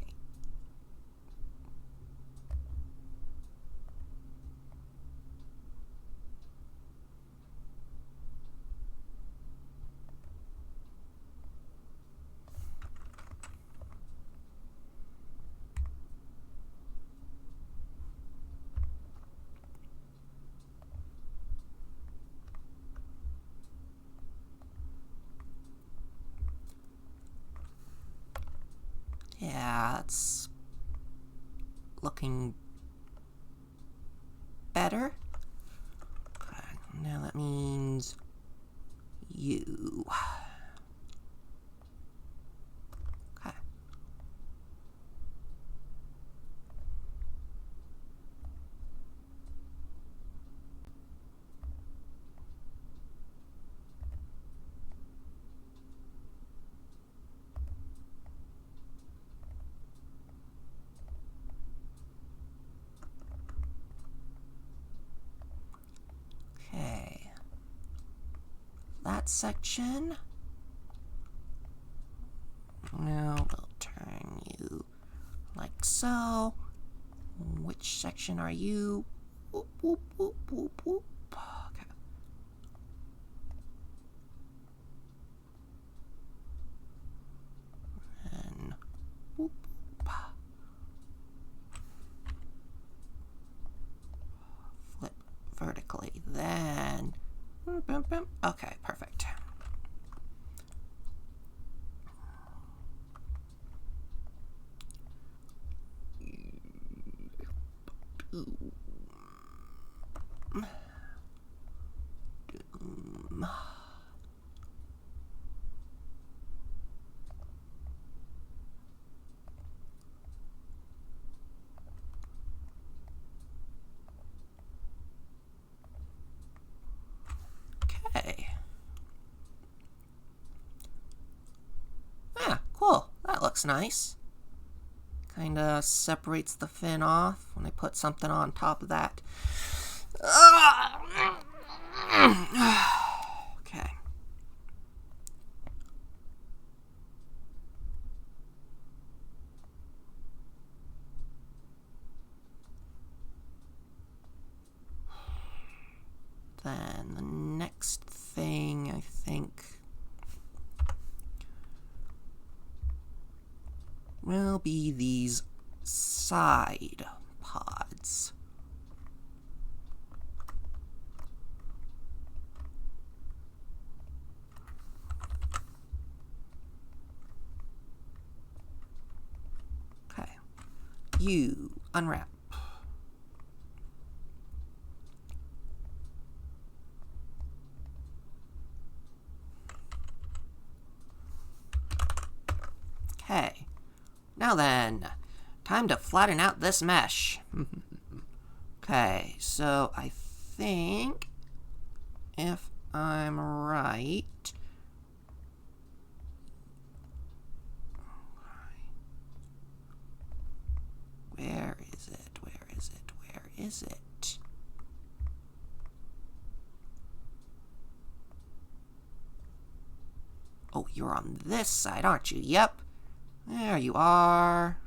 Yeah, it's looking better. Okay, now that means you. Okay. Okay. That section. Now we'll turn you like so. Which section are you? Whoop, whoop, whoop, whoop, whoop. Okay. And whoop, whoop. Flip vertically, then okay, perfect. Okay. Ah, cool. That looks nice. Kinda separates the fin off when I put something on top of that. Okay. Then the next thing, I think, will be these side pods. Okay. You unwrap. Okay. Now then, Time to flatten out this mesh. Okay, so I think if I'm right, where is it? Where is it? Where is it? Oh, you're on this side, aren't you? Yep. There you are.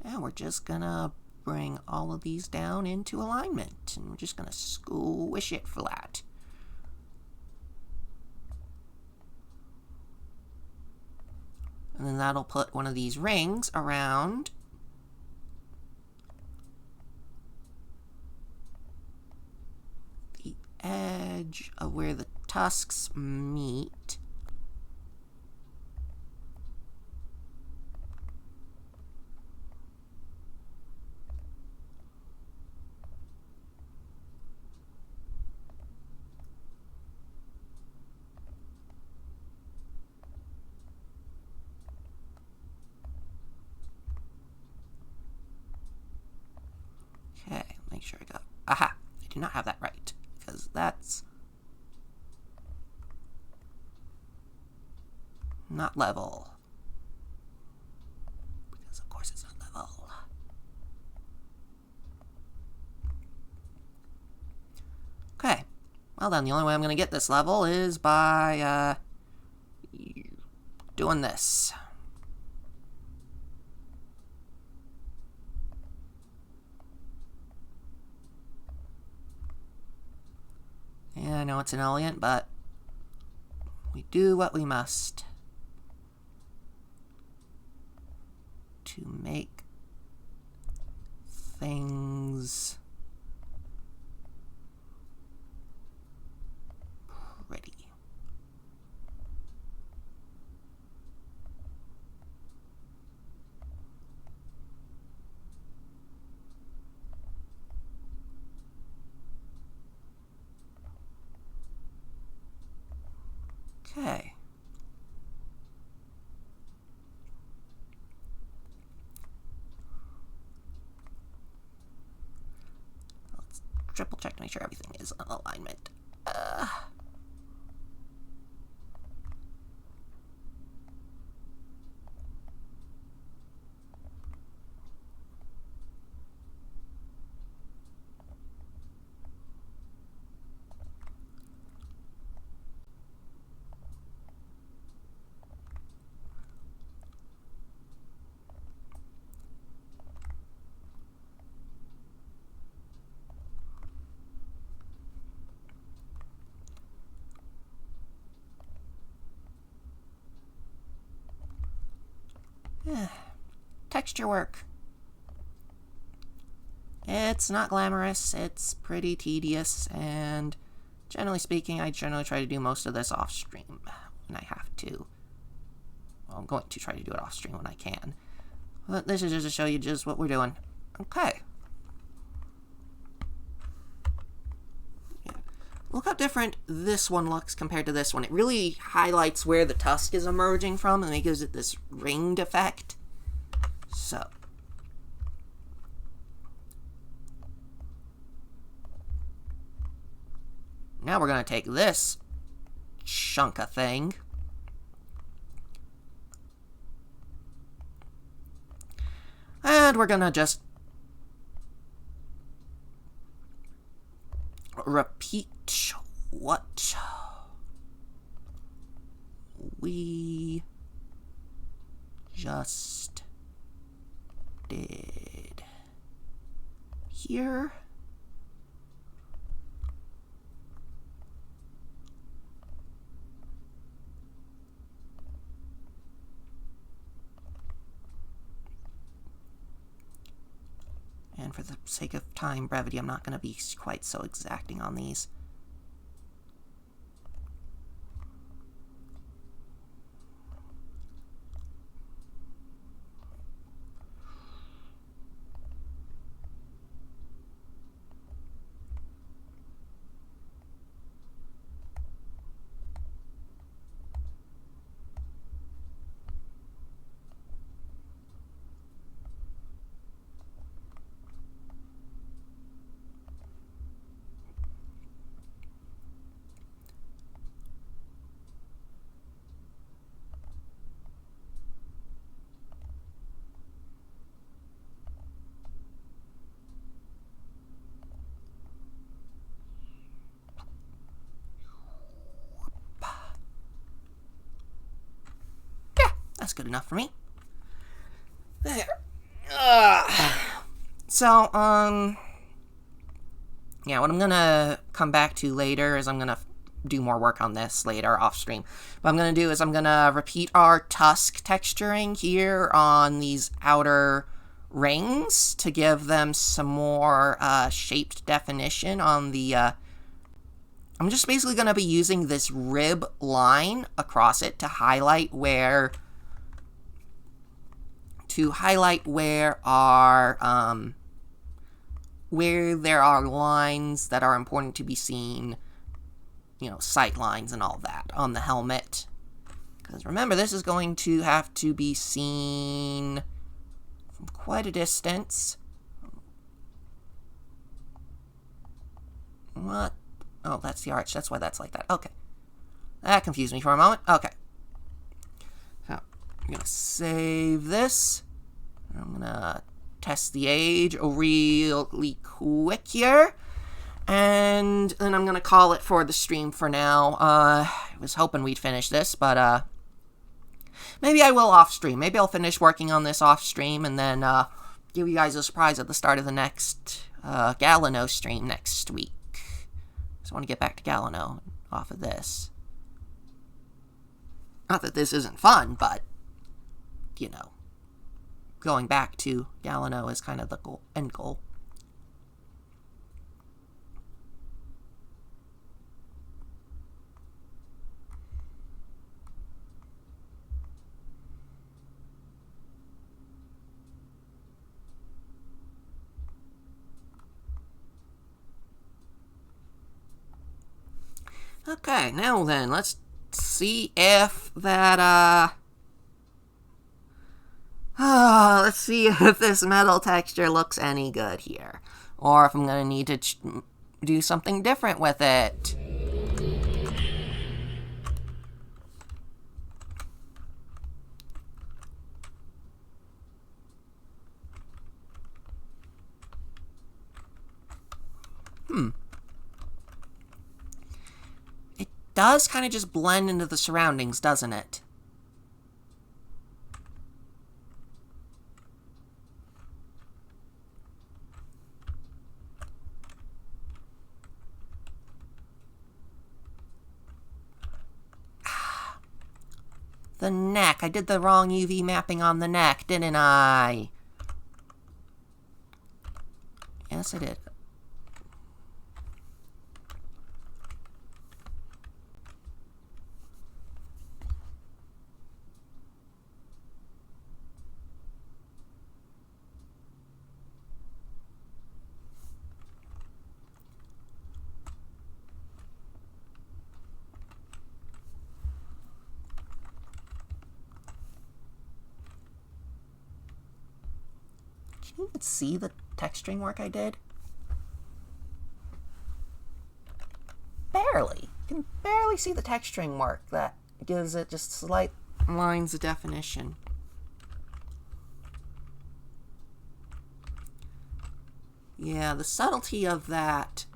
And we're just gonna bring all of these down into alignment, and we're just gonna squish it flat. And then that'll put one of these rings around the edge of where the tusks meet. Okay, make sure I got... Aha! I do not have that right, because that's not level. Because of course it's not level. Okay, well then the only way I'm going to get this level is by doing this. Yeah, I know it's inelegant, but we do what we must to make things pretty. Okay. Let's triple check to make sure everything is in alignment. Texture work. It's not glamorous, it's pretty tedious, and generally speaking, I generally try to do most of this off stream when I have to. Well, I'm going to try to do it off stream when I can. But this is just to show you just what we're doing. Okay. Look how different this one looks compared to this one. It really highlights where the tusk is emerging from, and it gives it this ringed effect. So. Now we're going to take this chunk of thing. And we're going to just repeat what we just did here. And for the sake of time brevity, I'm not going to be quite so exacting on these. That's good enough for me. There. So, yeah, what I'm gonna come back to later is I'm gonna do more work on this later off stream. What I'm gonna do is I'm gonna repeat our tusk texturing here on these outer rings to give them some more shaped definition on the I'm just basically gonna be using this rib line across it to highlight where our where there are lines that are important to be seen, you know, sight lines and all that on the helmet. Because remember, this is going to have to be seen from quite a distance. What? Oh, that's the arch. That's why that's like that. Okay. That confused me for a moment. Okay. So, I'm going to save this. I'm going to test the age really quick here. And then I'm going to call it for the stream for now. I was hoping we'd finish this, but maybe I will off stream. Maybe I'll finish working on this off stream and then give you guys a surprise at the start of the next Galano stream next week. Just want to get back to Galano off of this. Not that this isn't fun, but, you know, going back to Galano is kind of the end goal. Okay, now then, let's see if that, let's see if this metal texture looks any good here. Or if I'm gonna need to do something different with it. It does kind of just blend into the surroundings, doesn't it? The neck. I did the wrong UV mapping on the neck, didn't I? Yes, I did. Can you even see the texturing work I did? Barely. You can barely see the texturing work that gives it just slight lines of definition. Yeah, the subtlety of that.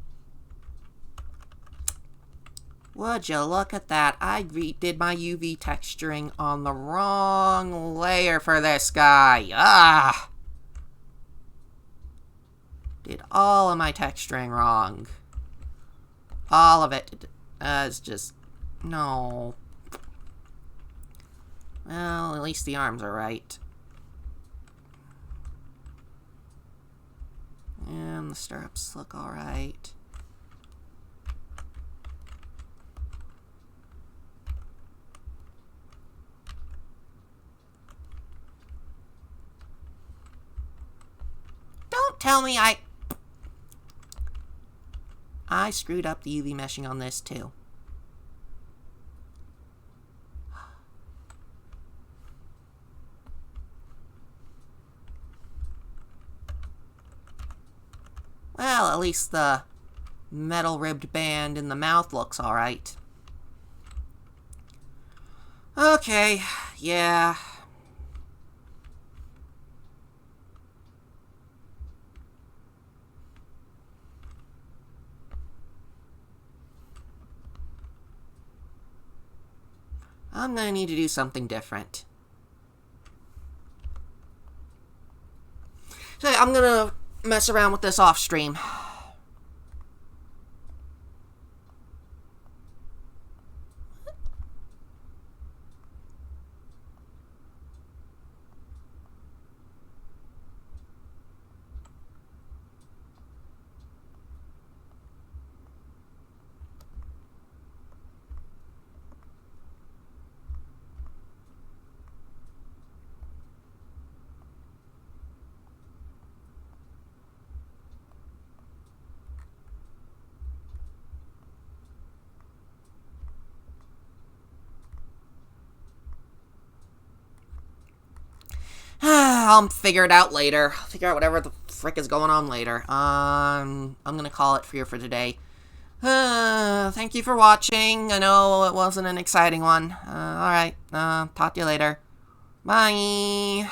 Would you look at that? I did my UV texturing on the wrong layer for this guy. Ah! Did all of my texturing wrong. All of it. It's just... no. Well, at least the arms are right. And the stirrups look alright. Don't tell me I screwed up the UV meshing on this too. Well, at least the metal ribbed band in the mouth looks alright. Okay, yeah. I'm gonna need to do something different. I'm gonna mess around with this off stream. I'll figure it out later. I'll figure out whatever the frick is going on later. I'm gonna call it here for today. Thank you for watching. I know it wasn't an exciting one. Alright. Talk to you later. Bye.